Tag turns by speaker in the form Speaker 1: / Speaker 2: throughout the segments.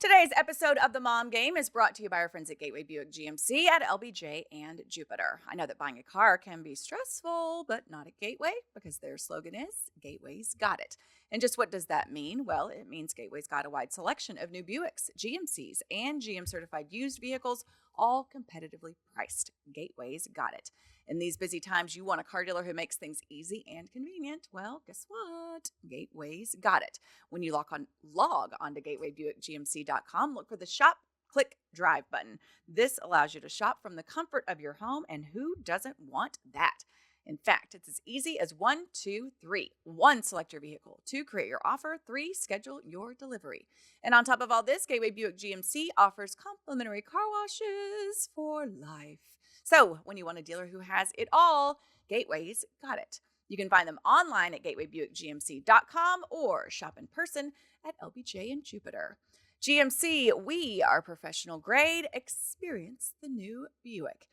Speaker 1: Today's episode of The Mom Game is brought to you by our friends at Gateway Buick GMC at LBJ and Jupiter. I know that buying a car can be stressful, but not at Gateway, because their slogan is, Gateway's got it. And just what does that mean? Well, it means Gateway's got a wide selection of new Buicks, GMCs, and GM-certified used vehicles, all competitively priced. Gateway's got it. In these busy times, you want a car dealer who makes things easy and convenient. Well, guess what? Gateway's got it. When you log on to gatewaybuickgmc.com, look for the Shop, Click, Drive button. This allows you to shop from the comfort of your home, and who doesn't want that? In fact, it's as easy as 1, 2, 3. 1, select your vehicle. 2, create your offer. 3, schedule your delivery. And on top of all this, Gateway Buick GMC offers complimentary car washes for life. So when you want a dealer who has it all, Gateway's got it. You can find them online at gatewaybuickgmc.com or shop in person at LBJ and Jupiter. GMC, we are professional grade. Experience the new Buick.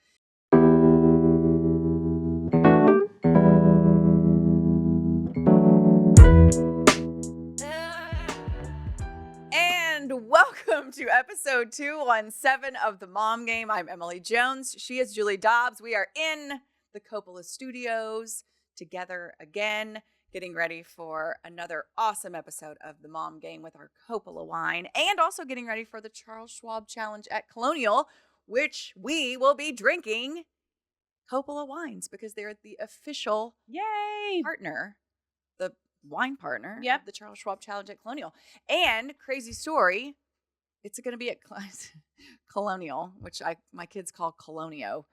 Speaker 1: And welcome to episode 217 of The Mom Game. I'm Emily Jones. She is Julie Dobbs. We are in the Coppola studios together again, getting ready for another awesome episode of The Mom Game with our Coppola wine, and also getting ready for the Charles Schwab Challenge at Colonial, which we will be drinking Coppola wines because they're the official partner, the wine partner of the Charles Schwab Challenge at Colonial. And crazy story, it's going to be at Colonial, which my kids call Colonio.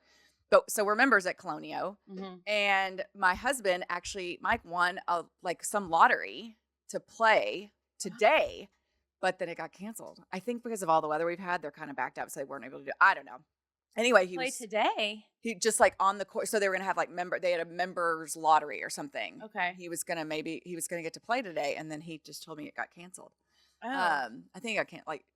Speaker 1: So we're members at Colonio, and my husband Mike won some lottery to play today, but then it got canceled. I think because of all the weather we've had, they're kind of backed up, so they weren't able to do it. I don't know. Anyway,
Speaker 2: today.
Speaker 1: He just on the course, so they were gonna have they had a members lottery or something.
Speaker 2: Okay.
Speaker 1: He was gonna get to play today, and then he just told me it got canceled.
Speaker 2: Oh.
Speaker 1: I think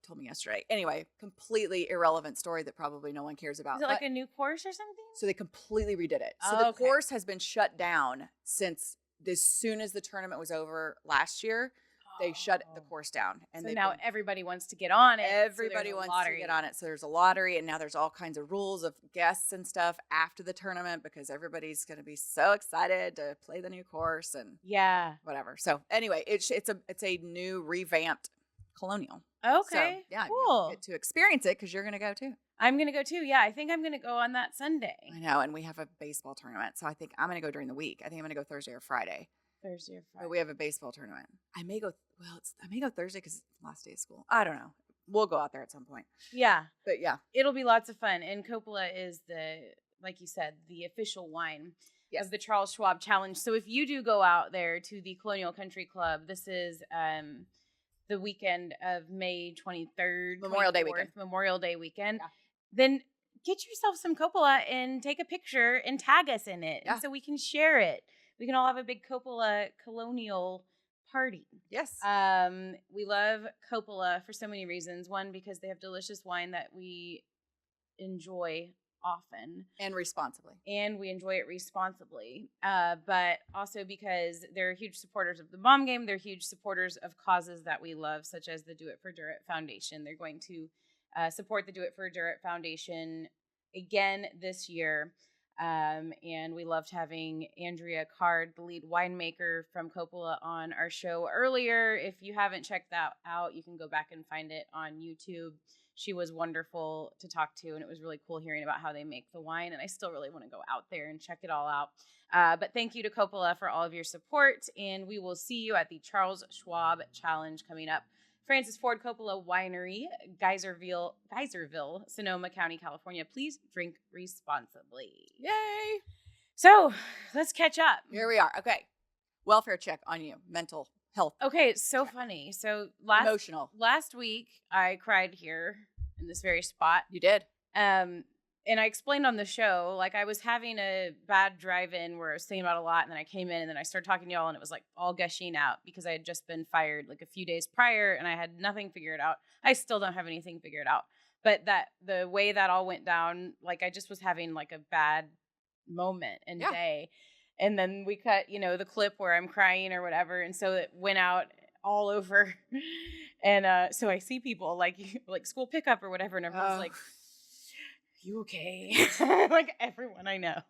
Speaker 1: told me yesterday. Anyway, completely irrelevant story that probably no one cares about.
Speaker 2: Is it like a new course or something?
Speaker 1: So they completely redid it. So the course has been shut down since as soon as the tournament was over last year. They shut the course down. And
Speaker 2: so now everybody wants to get on it.
Speaker 1: Everybody wants to get on it. So there's a lottery, and now there's all kinds of rules of guests and stuff after the tournament because everybody's going to be so excited to play the new course and whatever. So anyway, it's a new revamped Colonial.
Speaker 2: Okay,
Speaker 1: so,
Speaker 2: cool.
Speaker 1: You get to experience it because you're going to go too.
Speaker 2: I'm going to go too. Yeah, I think I'm going to go on that Sunday.
Speaker 1: I know, and we have a baseball tournament, so I think I'm going to go during the week. I think I'm going to go Thursday or Friday.
Speaker 2: Thursday or Friday.
Speaker 1: But we have a baseball tournament. I may go Thursday because it's the last day of school. I don't know. We'll go out there at some point.
Speaker 2: Yeah.
Speaker 1: But yeah.
Speaker 2: It'll be lots of fun. And Coppola is like you said, the official wine of the Charles Schwab Challenge. So if you do go out there to the Colonial Country Club, this is the weekend of May 23rd.
Speaker 1: Memorial Day weekend.
Speaker 2: Yeah. Then get yourself some Coppola and take a picture and tag us in it so we can share it. We can all have a big Coppola Colonial party.
Speaker 1: Yes.
Speaker 2: We love Coppola for so many reasons. One, because they have delicious wine that we enjoy often.
Speaker 1: And responsibly.
Speaker 2: And we enjoy it responsibly. But also because they're huge supporters of the Mom Game. They're huge supporters of causes that we love, such as the Do It for Durrett Foundation. They're going to support the Do It for Durrett Foundation again this year. And we loved having Andrea Card, the lead winemaker from Coppola, on our show earlier. If you haven't checked that out, you can go back and find it on YouTube. She was wonderful to talk to, and it was really cool hearing about how they make the wine. And I still really want to go out there and check it all out. But thank you to Coppola for all of your support, and we will see you at the Charles Schwab Challenge coming up. Francis Ford Coppola Winery, Geyserville, Sonoma County, California. Please drink responsibly.
Speaker 1: Yay!
Speaker 2: So let's catch up.
Speaker 1: Here we are. Okay. Welfare check on you. Mental health.
Speaker 2: Okay, it's so funny. So last week, I cried here in this very spot.
Speaker 1: You did.
Speaker 2: And I explained on the show, I was having a bad drive-in where I was thinking about a lot, and then I came in, and then I started talking to y'all, and it was all gushing out because I had just been fired a few days prior, and I had nothing figured out. I still don't have anything figured out. But the way that all went down, I just was having a bad moment and day. And then we cut, the clip where I'm crying or whatever. And so it went out all over. And so I see people like school pickup or whatever, and everyone's like, you okay? Like everyone I know.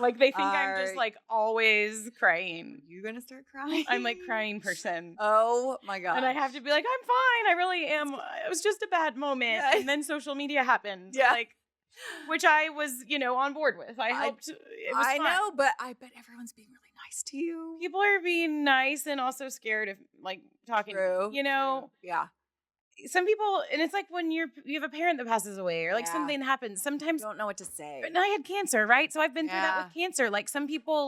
Speaker 2: Like they think I'm just like always crying.
Speaker 1: You gonna start crying?
Speaker 2: I'm like crying person.
Speaker 1: Oh my god!
Speaker 2: And I have to be like, I'm fine. I really am. It was just a bad moment.
Speaker 1: Yeah.
Speaker 2: And then social media happened.
Speaker 1: Yeah.
Speaker 2: Like, which I was, on board with. I helped. It was
Speaker 1: I
Speaker 2: fun.
Speaker 1: know, but I bet everyone's being really nice to you.
Speaker 2: People are being nice and also scared of like talking.
Speaker 1: True.
Speaker 2: True.
Speaker 1: Yeah.
Speaker 2: Some people, and it's like when you have a parent that passes away or like
Speaker 1: Yeah.
Speaker 2: something happens. Sometimes
Speaker 1: You don't know what to say.
Speaker 2: And I had cancer, right? So I've been through that
Speaker 1: Yeah.
Speaker 2: with cancer. Like some people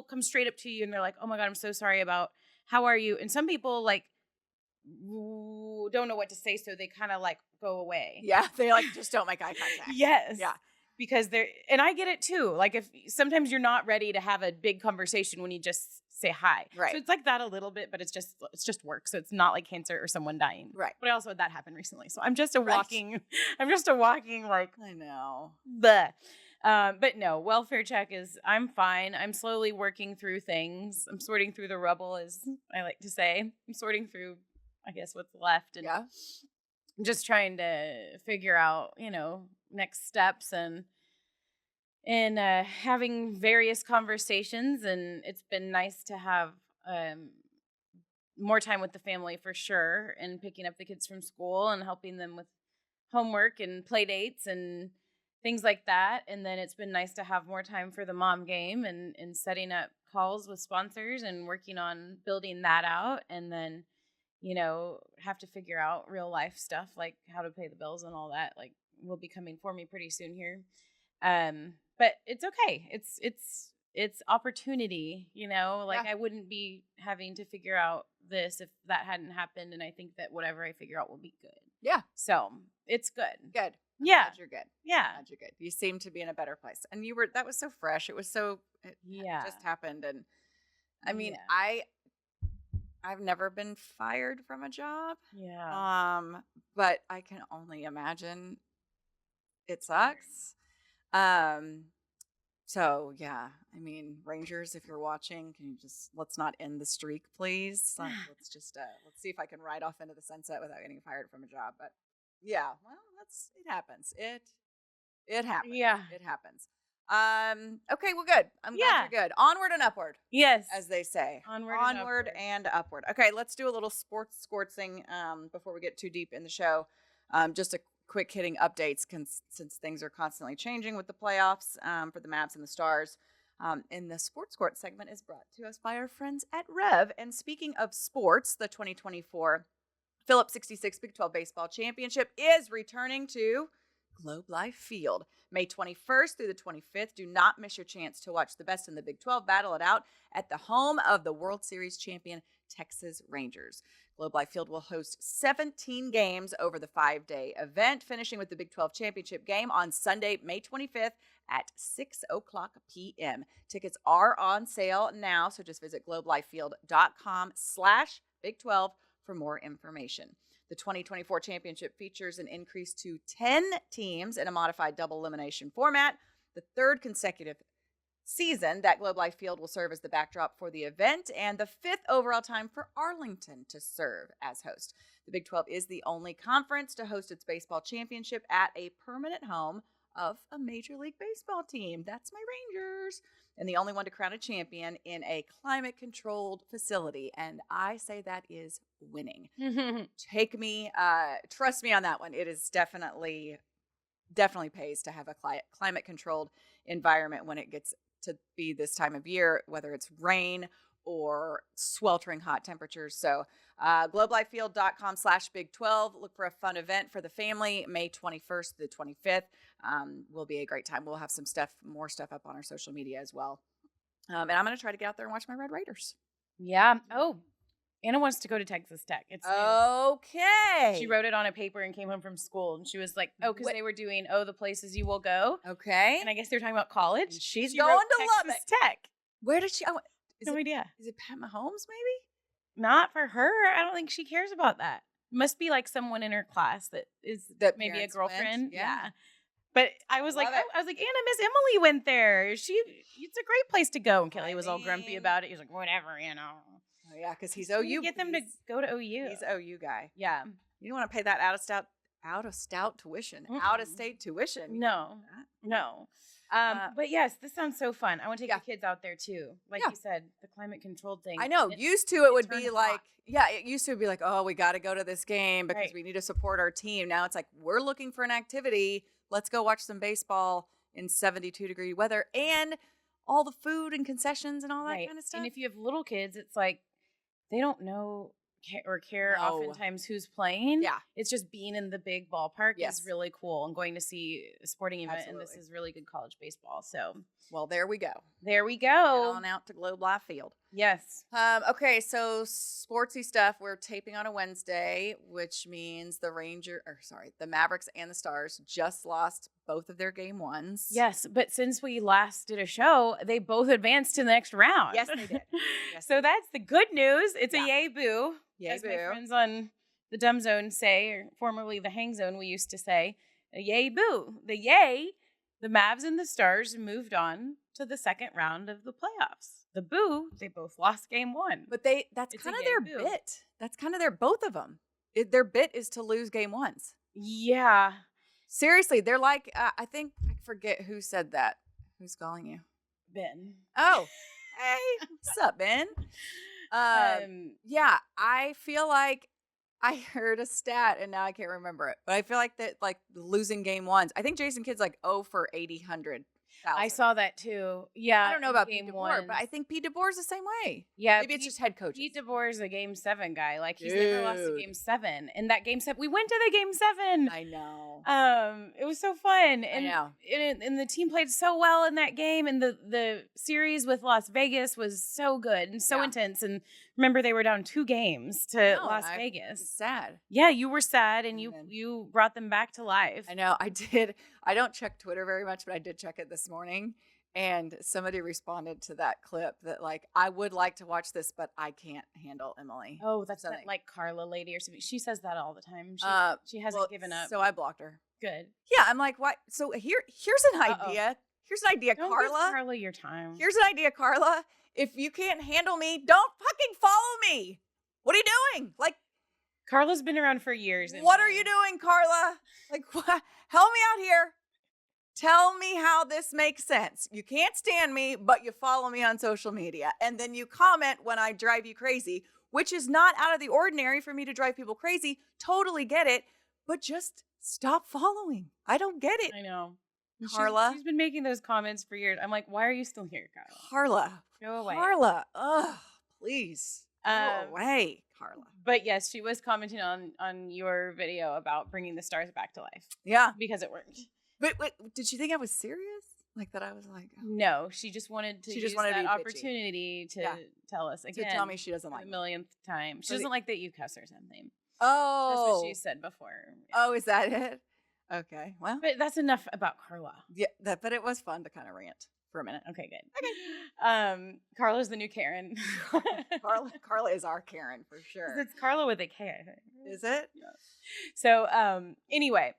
Speaker 2: come straight up to you and they're like, "Oh my God, I'm so sorry about how are you?" And some people like don't know what to say, so they kind of like go away.
Speaker 1: Yeah, they like just don't make eye contact.
Speaker 2: Yes.
Speaker 1: Yeah.
Speaker 2: Because and I get it too. Like if sometimes you're not ready to have a big conversation when you just say hi.
Speaker 1: Right.
Speaker 2: So it's like that a little bit, but it's just work. So it's not like cancer or someone dying.
Speaker 1: Right.
Speaker 2: But I also had that happen recently. So I'm just a
Speaker 1: Right.
Speaker 2: walking like
Speaker 1: I know.
Speaker 2: But no, welfare check I'm fine. I'm slowly working through things. I'm sorting through the rubble, as I like to say. I'm sorting through, I guess, what's left. And
Speaker 1: Yeah.
Speaker 2: I'm just trying to figure out, next steps and having various conversations. And it's been nice to have more time with the family for sure, and picking up the kids from school and helping them with homework and play dates and things like that. And then it's been nice to have more time for the mom game and setting up calls with sponsors and working on building that out. And then, have to figure out real life stuff like how to pay the bills and all that, like will be coming for me pretty soon here. But it's okay. It's opportunity, like
Speaker 1: Yeah.
Speaker 2: I wouldn't be having to figure out this if that hadn't happened. And I think that whatever I figure out will be good.
Speaker 1: Yeah.
Speaker 2: So it's good.
Speaker 1: Good.
Speaker 2: Yeah.
Speaker 1: Glad you're good.
Speaker 2: Yeah.
Speaker 1: Glad you're good. You seem to be in a better place. And that was so fresh. It was so, it just happened. And I mean,
Speaker 2: Yeah.
Speaker 1: I've never been fired from a job.
Speaker 2: Yeah.
Speaker 1: But I can only imagine it sucks. So yeah, I mean, Rangers, if you're watching, can you let's not end the streak, please? Let's just, let's see if I can ride off into the sunset without getting fired from a job. But yeah, well, it happens. It happens.
Speaker 2: Yeah.
Speaker 1: It happens. Okay, well, good. I'm glad you're good. Onward and upward.
Speaker 2: Yes.
Speaker 1: As they say.
Speaker 2: Onward
Speaker 1: and upward. Okay, let's do a little sportsing before we get too deep in the show. Just a quick hitting updates since things are constantly changing with the playoffs for the Mavs and the Stars. And the Sports Court segment is brought to us by our friends at Rev. And speaking of sports, the 2024 Phillips 66 Big 12 Baseball Championship is returning to Globe Life Field May 21st through the 25th. Do not miss your chance to watch the best in the Big 12 battle it out at the home of the World Series champion Texas Rangers. Globe Life Field will host 17 games over the 5-day event, finishing with the Big 12 championship game on Sunday, May 25th at 6:00 p.m. Tickets are on sale now, so just visit globelifefield.com/Big12 for more information. The 2024 championship features an increase to 10 teams in a modified double elimination format, the third consecutive season that Globe Life Field will serve as the backdrop for the event, and the fifth overall time for Arlington to serve as host. The Big 12 is the only conference to host its baseball championship at a permanent home of a Major League Baseball team. That's my Rangers. And the only one to crown a champion in a climate-controlled facility. And I say that is winning. Trust me on that one. It is definitely pays to have a climate-controlled environment when it gets to be this time of year, whether it's rain or sweltering hot temperatures. So globelifefield.com/Big12. Look for a fun event for the family, May 21st to the 25th. Will be a great time. We'll have more stuff up on our social media as well. And I'm going to try to get out there and watch my Red Raiders.
Speaker 2: Yeah. Oh, Anna wants to go to Texas Tech. It's new.
Speaker 1: Okay.
Speaker 2: She wrote it on a paper and came home from school, and she was like, because they were doing, the places you will go.
Speaker 1: Okay.
Speaker 2: And I guess they were talking about college.
Speaker 1: And she's
Speaker 2: She
Speaker 1: going
Speaker 2: wrote
Speaker 1: to
Speaker 2: Texas
Speaker 1: Lubbock.
Speaker 2: Tech.
Speaker 1: Where did she?
Speaker 2: No idea.
Speaker 1: Is it Pat Mahomes, maybe?
Speaker 2: Not for her. I don't think she cares about that. Must be like someone in her class that maybe a girlfriend.
Speaker 1: Yeah.
Speaker 2: But I was like, Anna, Miss Emily went there. It's a great place to go. And Kelly was all grumpy about it. He was like, whatever,
Speaker 1: Yeah, because he's
Speaker 2: Can
Speaker 1: OU.
Speaker 2: you get them to go to OU?
Speaker 1: He's OU guy.
Speaker 2: Yeah.
Speaker 1: You don't want to pay that out of state tuition.
Speaker 2: No. But yes, this sounds so fun. I want to take the kids out there too. Like you said, the climate controlled thing.
Speaker 1: I know. Used to it would be like, it used to be like, oh, we got to go to this game because we need to support our team. Now it's like, we're looking for an activity. Let's go watch some baseball in 72-degree weather and all the food and concessions and all that kind of stuff.
Speaker 2: And if you have little kids, it's like they don't know or care oftentimes who's playing.
Speaker 1: Yeah.
Speaker 2: It's just being in the big ballpark is really cool and going to see a sporting event. And this is really good college baseball. So,
Speaker 1: well, there we go.
Speaker 2: There we go.
Speaker 1: Head on out to Globe Life Field.
Speaker 2: Yes.
Speaker 1: Okay, so sportsy stuff. We're taping on a Wednesday, which means the Mavericks and the Stars just lost both of their game ones.
Speaker 2: Yes, but since we last did a show, they both advanced to the next round.
Speaker 1: Yes, they did.
Speaker 2: So that's the good news. It's a yay boo.
Speaker 1: Yay
Speaker 2: as
Speaker 1: boo.
Speaker 2: My friends on the Dumb Zone say, or formerly the Hang Zone, we used to say, a yay boo. The yay, the Mavs and the Stars moved on to the second round of the playoffs. The boo, they both lost game one.
Speaker 1: But that's kind of their bit. That's kind of both of them. Their bit is to lose game ones.
Speaker 2: Yeah.
Speaker 1: Seriously, they're like, I think, I forget who said that. Who's calling you?
Speaker 2: Ben.
Speaker 1: Oh, hey, what's up, Ben? Yeah, I feel like I heard a stat and now I can't remember it, but I feel like that, like losing game ones. I think Jason Kidd's like 0 for 800,000.
Speaker 2: I saw that too. Yeah.
Speaker 1: I don't know about Pete DeBoer, but I think Pete DeBoer is the same way.
Speaker 2: Yeah.
Speaker 1: Maybe it's just head coaches.
Speaker 2: Pete DeBoer is a game 7 guy. Like he's never lost a game 7. And that game 7, we went to the game 7.
Speaker 1: I know.
Speaker 2: It was so fun. And,
Speaker 1: I know.
Speaker 2: And the team played so well in that game. And the series with Las Vegas was so good and so intense. And remember, they were down 2 games to Las Vegas.
Speaker 1: It's sad.
Speaker 2: Yeah, you were sad and you brought them back to life.
Speaker 1: I know. I did. I don't check Twitter very much, but I did check it this morning. And somebody responded to that clip that like, I would like to watch this, but I can't handle Emily.
Speaker 2: Oh, that's that like Carla lady or something. She says that all the time. She hasn't given up.
Speaker 1: So I blocked her.
Speaker 2: Good.
Speaker 1: Yeah, I'm like, what? So here's an idea. Here's an idea,
Speaker 2: Don't
Speaker 1: Carla.
Speaker 2: give Carla your time.
Speaker 1: Here's an idea, Carla. If you can't handle me, don't fucking follow me. What are you doing? Like,
Speaker 2: Carla's been around for years.
Speaker 1: What are you doing, Carla? Like, what? Help me out here. Tell me how this makes sense. You can't stand me, but you follow me on social media. And then you comment when I drive you crazy, which is not out of the ordinary for me to drive people crazy. Totally get it. But just stop following. I don't get it.
Speaker 2: I know.
Speaker 1: Carla.
Speaker 2: She's been making those comments for years. I'm like, why are you still here, Carla?
Speaker 1: Carla.
Speaker 2: Go away.
Speaker 1: Carla. Ugh, please. Go away, Carla.
Speaker 2: But yes, she was commenting on your video about bringing the Stars back to life.
Speaker 1: Yeah.
Speaker 2: Because it worked.
Speaker 1: But did she think I was serious? Like that I was like, oh.
Speaker 2: No, she just wanted to use that opportunity to tell us again.
Speaker 1: To tell me she doesn't like
Speaker 2: the millionth time. She doesn't like that you cuss or something.
Speaker 1: Oh.
Speaker 2: That's what she said before. Yeah.
Speaker 1: Oh, is that it? Okay. Well.
Speaker 2: But that's enough about Carla.
Speaker 1: Yeah, but it was fun to kind of rant for a minute.
Speaker 2: Okay, good. Okay. Carla's the new Karen.
Speaker 1: Carla is our Karen for sure.
Speaker 2: It's Carla with a K, I think.
Speaker 1: Is it?
Speaker 2: Yeah. So anyway,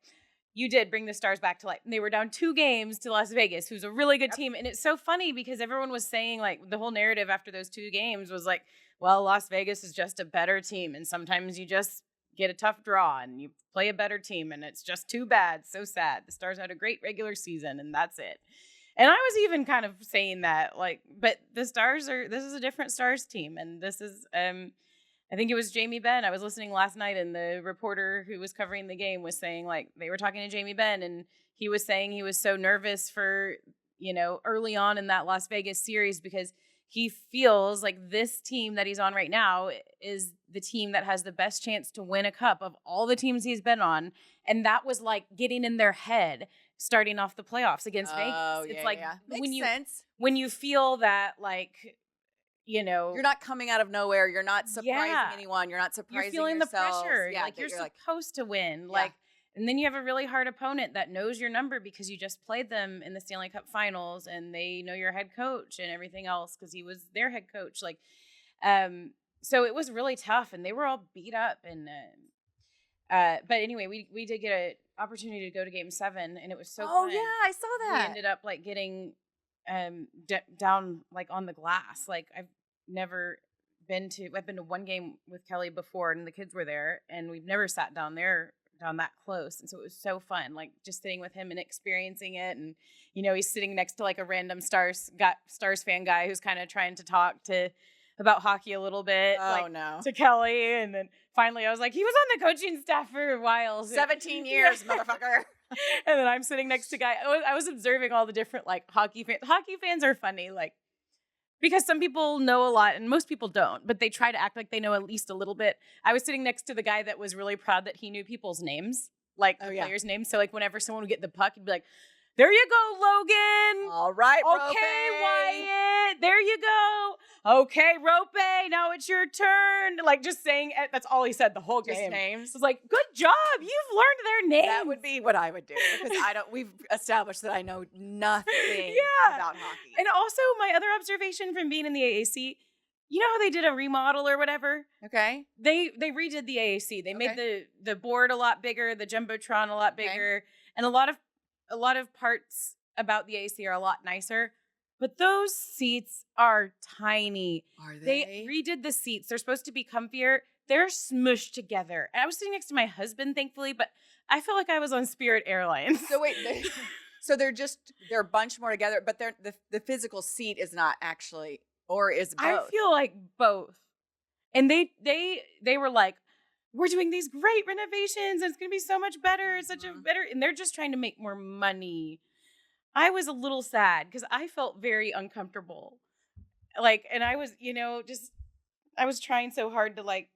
Speaker 2: you did bring the Stars back to life. They were down 2 games to Las Vegas, who's a really good team. And it's so funny because everyone was saying, like, the whole narrative after those 2 games was like, well, Las Vegas is just a better team. And sometimes you just get a tough draw and you play a better team. And it's just too bad. So sad. The Stars had a great regular season and that's it. And I was even kind of saying that, like, but the Stars this is a different Stars team. And this is, I think it was Jamie Benn. I was listening last night and the reporter who was covering the game was saying, like, they were talking to Jamie Benn and he was saying he was so nervous for, early on in that Las Vegas series because he feels like this team that he's on right now is the team that has the best chance to win a cup of all the teams he's been on. And that was like getting in their head starting off the playoffs against Vegas. It's like
Speaker 1: Makes sense.
Speaker 2: When you feel that, like,
Speaker 1: you're not coming out of nowhere. You're not surprising anyone. You're not surprising
Speaker 2: You're feeling
Speaker 1: yourselves.
Speaker 2: the pressure.
Speaker 1: Yeah,
Speaker 2: like you're supposed to win. Like, and then you have a really hard opponent that knows your number because you just played them in the Stanley Cup Finals, and they know your head coach and everything else because he was their head coach. Like, so it was really tough, and they were all beat up. And but anyway, we did get an opportunity to go to Game 7, and it was so.
Speaker 1: Oh
Speaker 2: fun.
Speaker 1: yeah, I saw that.
Speaker 2: We ended up like getting down like on the glass. Like I've never I've been to one game with Kelly before, and the kids were there, and we've never sat down that close, and so it was so fun, like just sitting with him and experiencing it. And he's sitting next to like a random Stars fan guy who's kind of trying to talk about hockey a little bit, to Kelly. And then finally I was like, he was on the coaching staff for a while,
Speaker 1: 17 years, motherfucker.
Speaker 2: And then I'm sitting next to a guy. I was observing all the different like hockey fans. Hockey fans are funny, like, because some people know a lot and most people don't, but they try to act like they know at least a little bit. I was sitting next to the guy that was really proud that he knew people's names, like players' names. So like whenever someone would get the puck, he'd be like, there you go, Logan.
Speaker 1: All right,
Speaker 2: okay, Wyatt. There you go. Okay, Rope. Now it's your turn. Like just saying, that's all he said the whole game.
Speaker 1: Just names.
Speaker 2: It was like, good job. You've learned their names.
Speaker 1: That would be what I would do, because we've established that I know nothing about hockey.
Speaker 2: And also my other observation from being in the AAC, you know how they did a remodel or whatever?
Speaker 1: Okay.
Speaker 2: They redid the AAC. They made the board a lot bigger, the Jumbotron a lot bigger, and a lot of parts about the AAC are a lot nicer. But those seats are tiny.
Speaker 1: Are they?
Speaker 2: They redid the seats. They're supposed to be comfier. They're smushed together. And I was sitting next to my husband, thankfully, but I felt like I was on Spirit Airlines.
Speaker 1: So wait, they're a bunch more together, but the physical seat is not actually, or is both?
Speaker 2: I feel like both. And they were like, we're doing these great renovations and it's going to be so much better. It's such a better, and they're just trying to make more money. I was a little sad because I felt very uncomfortable. Like, and I was, I was trying so hard to like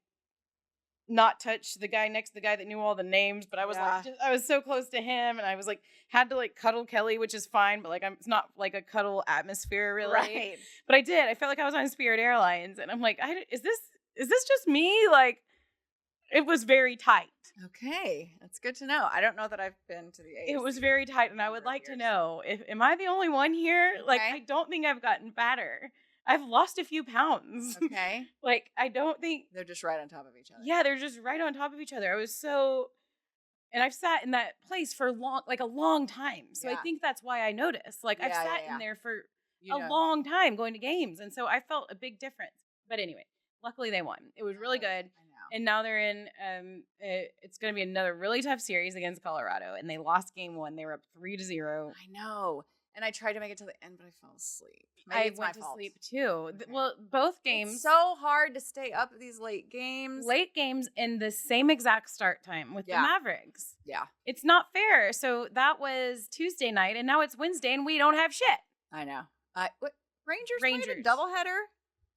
Speaker 2: not touch the guy next to the guy that knew all the names, but I was I was so close to him, and I was like, had to like cuddle Kelly, which is fine, but like it's not like a cuddle atmosphere really.
Speaker 1: Right.
Speaker 2: But I did. I felt like I was on Spirit Airlines, and I'm like, is this just me? Like, it was very tight.
Speaker 1: Okay, that's good to know. I don't know that I've been to the AAC.
Speaker 2: It was very tight, and I would like to know, am I the only one here?
Speaker 1: Okay.
Speaker 2: Like, I don't think I've gotten fatter. I've lost a few pounds.
Speaker 1: Okay.
Speaker 2: Like, I don't think...
Speaker 1: They're just right on top of each other.
Speaker 2: Yeah, they're just right on top of each other. I was so... And I've sat in that place for a long time. So I think that's why I noticed. Like, I've sat in there for a long time going to games. And so I felt a big difference. But anyway, luckily they won. It was really good.
Speaker 1: I know.
Speaker 2: And now they're in, it's going to be another really tough series against Colorado. And they lost game 1. They were up 3-0.
Speaker 1: I know. And I tried to make it to the end, but I fell asleep.
Speaker 2: I went to sleep too. Okay. Well, both games.
Speaker 1: It's so hard to stay up at these late games.
Speaker 2: Late games in the same exact start time with the Mavericks.
Speaker 1: Yeah.
Speaker 2: It's not fair. So that was Tuesday night, and now it's Wednesday, and we don't have shit.
Speaker 1: I know. What Rangers played a doubleheader?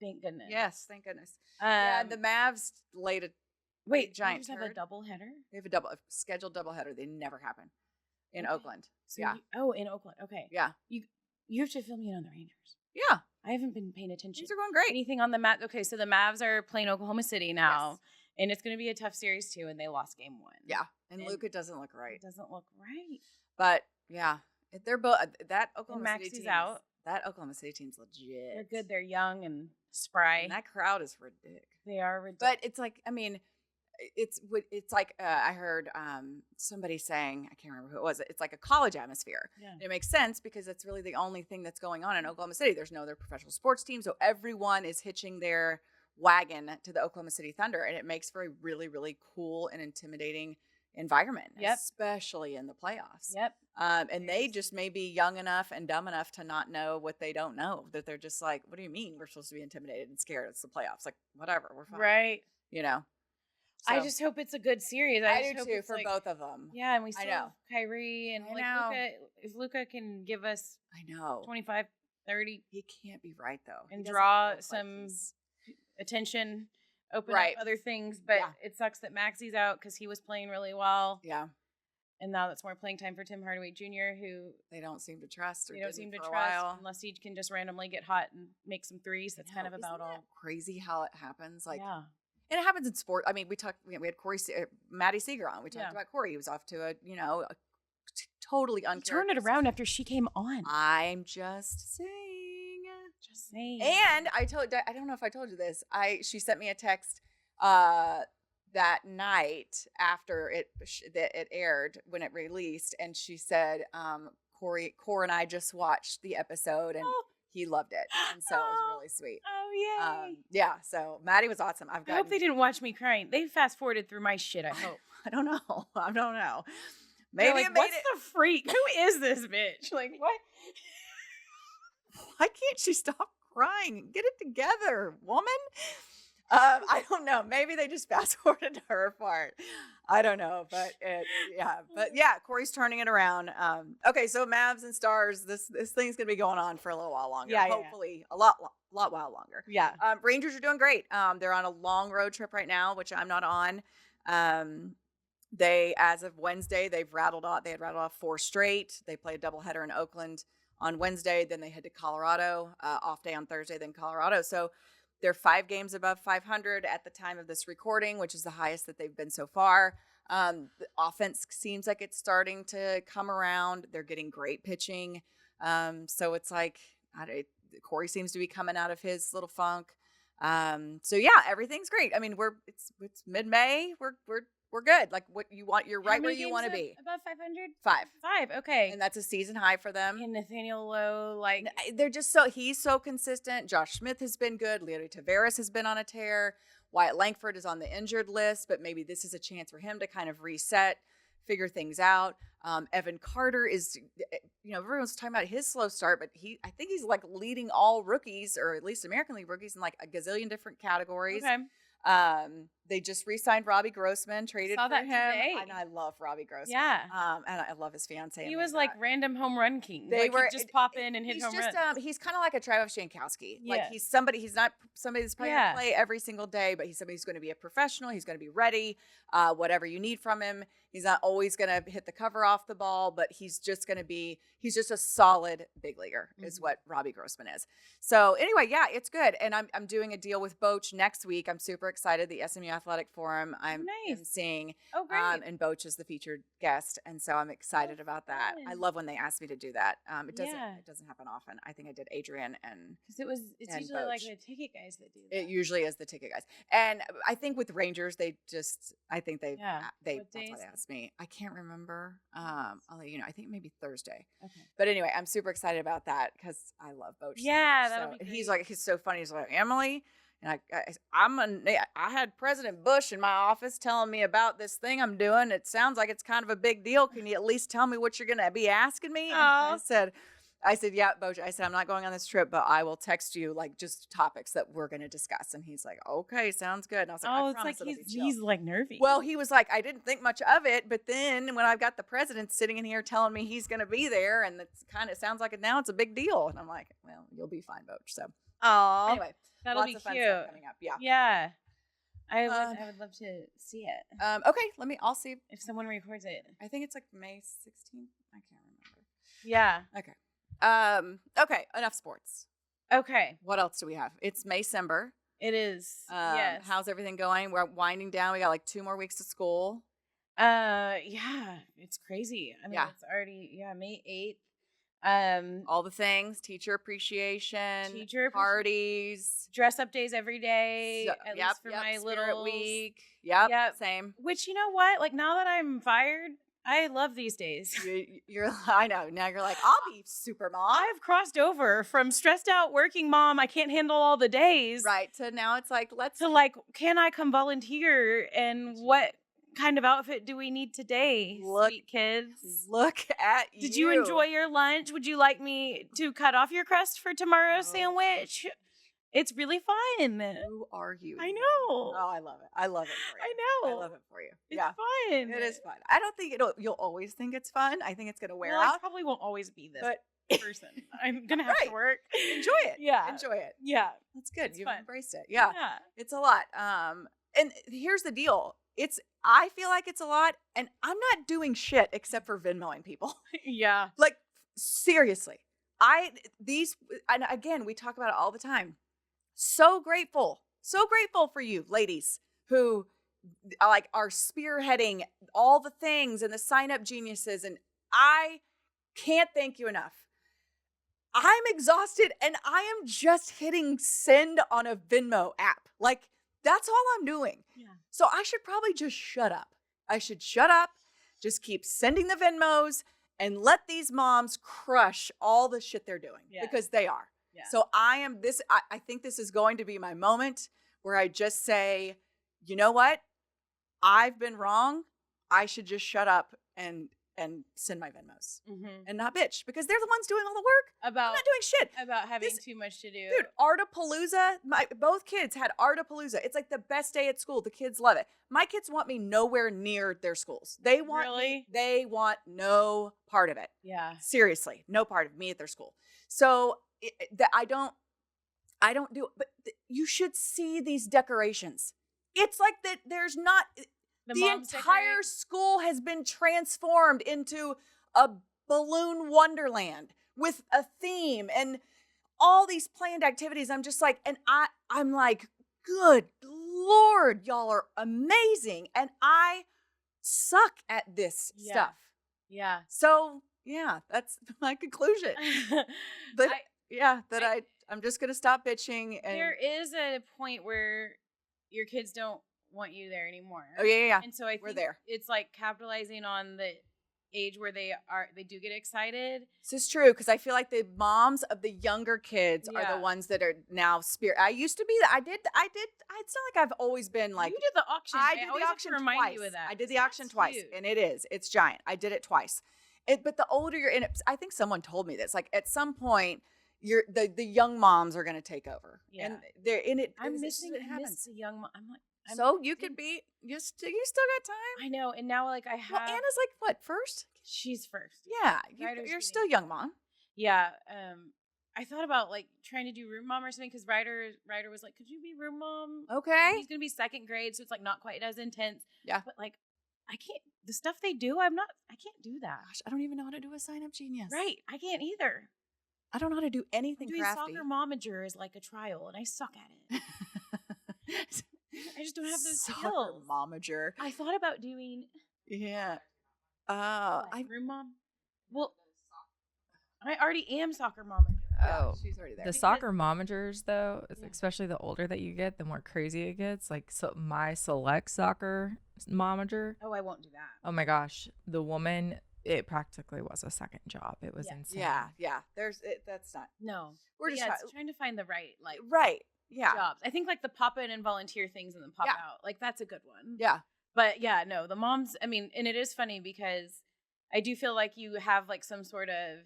Speaker 2: Thank goodness.
Speaker 1: Yes, thank goodness. Yeah, the Mavs laid a giant
Speaker 2: have a doubleheader?
Speaker 1: They have a scheduled doubleheader. They never happen in Oakland.
Speaker 2: So in Oakland. Okay.
Speaker 1: Yeah.
Speaker 2: You have to fill me in on the Rangers.
Speaker 1: Yeah.
Speaker 2: I haven't been paying attention.
Speaker 1: Things are going great.
Speaker 2: Anything on the Mavs? Okay, so the Mavs are playing Oklahoma City now, and it's going to be a tough series too, and they lost game 1.
Speaker 1: Yeah, and Luka doesn't look right.
Speaker 2: It doesn't look right.
Speaker 1: But, yeah, they're both – that Oklahoma City team's
Speaker 2: out.
Speaker 1: That Oklahoma City team's legit.
Speaker 2: They're good. They're young and spry.
Speaker 1: And that crowd is ridiculous.
Speaker 2: They are ridiculous.
Speaker 1: But it's like, I mean – it's like I heard somebody saying, I can't remember who it was, it's like a college atmosphere. Yeah. It makes sense because that's really the only thing that's going on in Oklahoma City. There's no other professional sports team, so everyone is hitching their wagon to the Oklahoma City Thunder, and it makes for a really, really cool and intimidating environment, especially in the playoffs. And they just may be young enough and dumb enough to not know what they don't know, that they're just like, what do you mean we're supposed to be intimidated and scared? It's the playoffs. Like, whatever, we're fine.
Speaker 2: Right.
Speaker 1: So,
Speaker 2: I just hope it's a good series.
Speaker 1: I do too, for both of them.
Speaker 2: Yeah, and we still have Kyrie and Luka. If Luka can give us 25, 30.
Speaker 1: He can't be right though.
Speaker 2: And draw some attention, open up other things. But it sucks that Maxi's out because he was playing really well.
Speaker 1: Yeah.
Speaker 2: And now that's more playing time for Tim Hardaway Jr., who
Speaker 1: they don't seem to trust.
Speaker 2: They don't seem to trust unless he can just randomly get hot and make some threes. That's kind of about all.
Speaker 1: Crazy how it happens. Like, and it happens in sport. I mean, we had Maddie Seeger on. We talked about Corey. He was off to a totally uncharacteristic.
Speaker 2: Turn it around after she came on.
Speaker 1: I'm just saying.
Speaker 2: Just saying.
Speaker 1: And I don't know if I told you this. She sent me a text that night after it aired, when it released, and she said, Corey and I just watched the episode and he loved it, and so it was really sweet.
Speaker 2: Oh yay.
Speaker 1: Yeah, so Maddie was awesome.
Speaker 2: I hope they didn't watch me crying. They fast forwarded through my shit, I hope.
Speaker 1: I don't know. I don't know.
Speaker 2: They're
Speaker 1: Maybe
Speaker 2: like,
Speaker 1: it made
Speaker 2: what's
Speaker 1: it.
Speaker 2: the freak? Who is this bitch? Like, what?
Speaker 1: Why can't she stop crying? Get it together, woman. I don't know. Maybe they just fast forwarded to her part. I don't know, but Corey's turning it around. Okay, so Mavs and Stars, this thing's gonna be going on for a little while longer.
Speaker 2: Yeah,
Speaker 1: hopefully a lot while longer.
Speaker 2: Yeah.
Speaker 1: Rangers are doing great. They're on a long road trip right now, which I'm not on. They, as of Wednesday, they had rattled off 4 straight. They played a doubleheader in Oakland on Wednesday. Then they head to Colorado, off day on Thursday, then Colorado. So they're 5 games above 500 at the time of this recording, which is the highest that they've been so far. The offense seems like it's starting to come around. They're getting great pitching. So it's like, Corey seems to be coming out of his little funk. So yeah, everything's great. I mean, it's mid-May. We're good. Like what you want, you're right where you want to be.
Speaker 2: Above 500?
Speaker 1: 5.
Speaker 2: Okay.
Speaker 1: And that's a season high for them.
Speaker 2: And Nathaniel Lowe, like,
Speaker 1: they're just he's so consistent. Josh Smith has been good. Leody Taveras has been on a tear. Wyatt Langford is on the injured list, but maybe this is a chance for him to kind of reset, figure things out. Evan Carter is, everyone's talking about his slow start, but I think he's like leading all rookies, or at least American League rookies, in like a gazillion different categories.
Speaker 2: Okay.
Speaker 1: They just re-signed Robbie Grossman, traded
Speaker 2: Saw
Speaker 1: for
Speaker 2: that
Speaker 1: him.
Speaker 2: today.
Speaker 1: And I love Robbie Grossman.
Speaker 2: Yeah.
Speaker 1: And I love his fiance.
Speaker 2: He was like random home run king.
Speaker 1: They were
Speaker 2: just pop in and hit home runs.
Speaker 1: He's kind of like a Travis Jankowski.
Speaker 2: Yeah.
Speaker 1: Like he's not somebody that's probably going to play every single day, but he's somebody who's going to be a professional. He's going to be ready. Whatever you need from him. He's not always going to hit the cover off the ball, but he's just a solid big leaguer is what Robbie Grossman is. So anyway, yeah, it's good. And I'm doing a deal with Boach next week. I'm super excited. The SMU Athletic Forum I'm seeing.
Speaker 2: Oh, great.
Speaker 1: And Boach is the featured guest. And so I'm excited about that.
Speaker 2: fun.
Speaker 1: I love when they ask me to do that. It
Speaker 2: Yeah.
Speaker 1: doesn't happen often. I think I did Adrian and
Speaker 2: Because it's
Speaker 1: and
Speaker 2: usually like
Speaker 1: Boach.
Speaker 2: the ticket guys that do that.
Speaker 1: it usually is the ticket guys. And I think with Rangers,
Speaker 2: Yeah.
Speaker 1: that's why they asked me. I can't remember. I'll let you know. I think maybe Thursday.
Speaker 2: Okay.
Speaker 1: But anyway, I'm super excited about that because I love Boach.
Speaker 2: Yeah, that'll be
Speaker 1: and
Speaker 2: great.
Speaker 1: he's so funny. He's like, Emily, and I had President Bush in my office telling me about this thing I'm doing. It sounds like it's kind of a big deal. Can you at least tell me what you're going to be asking me? And
Speaker 2: Aw.
Speaker 1: I said, yeah, Boach. I said, I'm not going on this trip, but I will text you like just topics that we're going to discuss. And he's like, okay, sounds good. And I was like, I
Speaker 2: Oh, it's
Speaker 1: promise
Speaker 2: like
Speaker 1: it'll be chill.
Speaker 2: he's like nervy.
Speaker 1: Well, he was like, I didn't think much of it, but then when I've got the president sitting in here telling me he's going to be there, and it sounds like now it's a big deal, and I'm like, well, you'll be fine, Boach. So
Speaker 2: oh,
Speaker 1: anyway,
Speaker 2: that'll
Speaker 1: lots
Speaker 2: be
Speaker 1: of fun
Speaker 2: cute.
Speaker 1: stuff coming up. Yeah.
Speaker 2: Yeah, I would love to see it
Speaker 1: Okay, I'll see.
Speaker 2: if someone records it.
Speaker 1: I think it's like May 16th. I can't remember.
Speaker 2: Yeah.
Speaker 1: Okay. Okay, enough sports.
Speaker 2: Okay.
Speaker 1: What else do we have? It's Maycember.
Speaker 2: It is. Yes.
Speaker 1: How's everything going? We're winding down. We got like 2 more weeks of school.
Speaker 2: Yeah, it's crazy. I mean,
Speaker 1: Yeah.
Speaker 2: it's already May 8th.
Speaker 1: All the things, teacher appreciation,
Speaker 2: Teacher
Speaker 1: parties,
Speaker 2: dress up days every day, at least for my
Speaker 1: Spirit
Speaker 2: little
Speaker 1: week. Yep,
Speaker 2: Yep.
Speaker 1: same.
Speaker 2: Which, you know what? Like, now that I'm fired, I love these days.
Speaker 1: I know. Now you're like, I'll be super mom.
Speaker 2: I've crossed over from stressed out working mom, I can't handle all the days,
Speaker 1: Right. So now it's like,
Speaker 2: to like, can I come volunteer? And what kind of outfit do we need today, sweet kids?
Speaker 1: look at you.
Speaker 2: Did you enjoy your lunch? Would you like me to cut off your crust for tomorrow's sandwich? It's really fun.
Speaker 1: Who are you?
Speaker 2: I know.
Speaker 1: Oh, I love it. I love it for you.
Speaker 2: I know.
Speaker 1: I love it for you.
Speaker 2: It's
Speaker 1: yeah.
Speaker 2: fun.
Speaker 1: It is fun. I don't think you'll always think it's fun. I think it's going to wear
Speaker 2: Well, I
Speaker 1: out.
Speaker 2: probably won't always be this
Speaker 1: But
Speaker 2: person. I'm gonna have to
Speaker 1: Right.
Speaker 2: work.
Speaker 1: enjoy it.
Speaker 2: Yeah.
Speaker 1: Enjoy it.
Speaker 2: Yeah.
Speaker 1: That's good.
Speaker 2: It's
Speaker 1: You've
Speaker 2: fun.
Speaker 1: embraced it. Yeah. It's a lot. And here's the deal. I feel like it's a lot, and I'm not doing shit except for Venmoing people.
Speaker 2: Yeah.
Speaker 1: Like, seriously. And again, we talk about it all the time. So grateful for you ladies who are spearheading all the things and the sign up geniuses. And I can't thank you enough. I'm exhausted and I am just hitting send on a Venmo app. Like, that's all I'm doing.
Speaker 2: Yeah.
Speaker 1: So I should probably just shut up. I should shut up, just keep sending the Venmos, and let these moms crush all the shit they're doing,
Speaker 2: Yeah.
Speaker 1: because they are.
Speaker 2: Yeah.
Speaker 1: So I think this is going to be my moment where I just say, you know what? I've been wrong. I should just shut up and send my Venmos and not bitch, because they're the ones doing all the work. I'm
Speaker 2: About
Speaker 1: not doing shit.
Speaker 2: about having too much to do.
Speaker 1: Dude, Artapalooza, both kids had Artapalooza. It's like the best day at school. The kids love it. My kids want me nowhere near their schools. They want they want no part of it.
Speaker 2: Yeah.
Speaker 1: Seriously, no part of me at their school. So I don't do it. But you should see these decorations. It's like that. There's not the entire school has been transformed into a balloon wonderland with a theme and all these planned activities. I'm just like, and I'm like, good Lord, y'all are amazing. And I suck at this stuff.
Speaker 2: Yeah.
Speaker 1: So yeah, that's my conclusion. But I'm just going to stop bitching. And
Speaker 2: there is a point where your kids don't want you there anymore.
Speaker 1: Oh yeah.
Speaker 2: And so I think
Speaker 1: we're there.
Speaker 2: It's like capitalizing on the age where they do get excited.
Speaker 1: This is true, because I feel like the moms of the younger kids are the ones that are now spirit. I used to be that. It's not like I've always been like.
Speaker 2: You did the auction.
Speaker 1: I did the auction
Speaker 2: remind
Speaker 1: twice.
Speaker 2: you of that.
Speaker 1: I did the auction twice,
Speaker 2: huge.
Speaker 1: and it's giant. I did it twice. But the older you're in it, I think someone told me this. Like at some point, the young moms are going to take over.
Speaker 2: Yeah.
Speaker 1: And they're in it.
Speaker 2: I'm
Speaker 1: missing
Speaker 2: it.
Speaker 1: I
Speaker 2: miss a young mom.
Speaker 1: So you could be you still got time.
Speaker 2: I know, and now like I have.
Speaker 1: Well, Anna's like what, first?
Speaker 2: She's first.
Speaker 1: Yeah, you're still young, mom.
Speaker 2: Yeah. I thought about like trying to do room mom or something, because Ryder was like, "Could you be room mom?"
Speaker 1: Okay.
Speaker 2: He's gonna be second grade, so it's like not quite as intense.
Speaker 1: Yeah.
Speaker 2: But like, I can't. The stuff they do, I can't do that.
Speaker 1: Gosh, I don't even know how to do a sign up genius.
Speaker 2: Right. I can't either.
Speaker 1: I don't know how to do anything
Speaker 2: doing
Speaker 1: crafty.
Speaker 2: Soccer momager is like a trial, and I suck at it. I just don't have those skills.
Speaker 1: Momager.
Speaker 2: I thought about doing.
Speaker 1: Yeah.
Speaker 2: Room mom. Well, I already am soccer momager.
Speaker 3: Oh,
Speaker 1: she's already there.
Speaker 3: The soccer momagers, though, especially the older that you get, the more crazy it gets. Like, so my select soccer momager.
Speaker 2: Oh, I won't do that.
Speaker 3: Oh my gosh, the woman. It practically was a second job. It was insane.
Speaker 1: Yeah. That's not.
Speaker 2: No,
Speaker 1: we're just
Speaker 2: trying to find the right
Speaker 1: jobs.
Speaker 2: I think like the pop in and volunteer things and then pop out. Like that's a good one.
Speaker 1: Yeah.
Speaker 2: But yeah, no, the moms. I mean, and it is funny because I do feel like you have like some sort of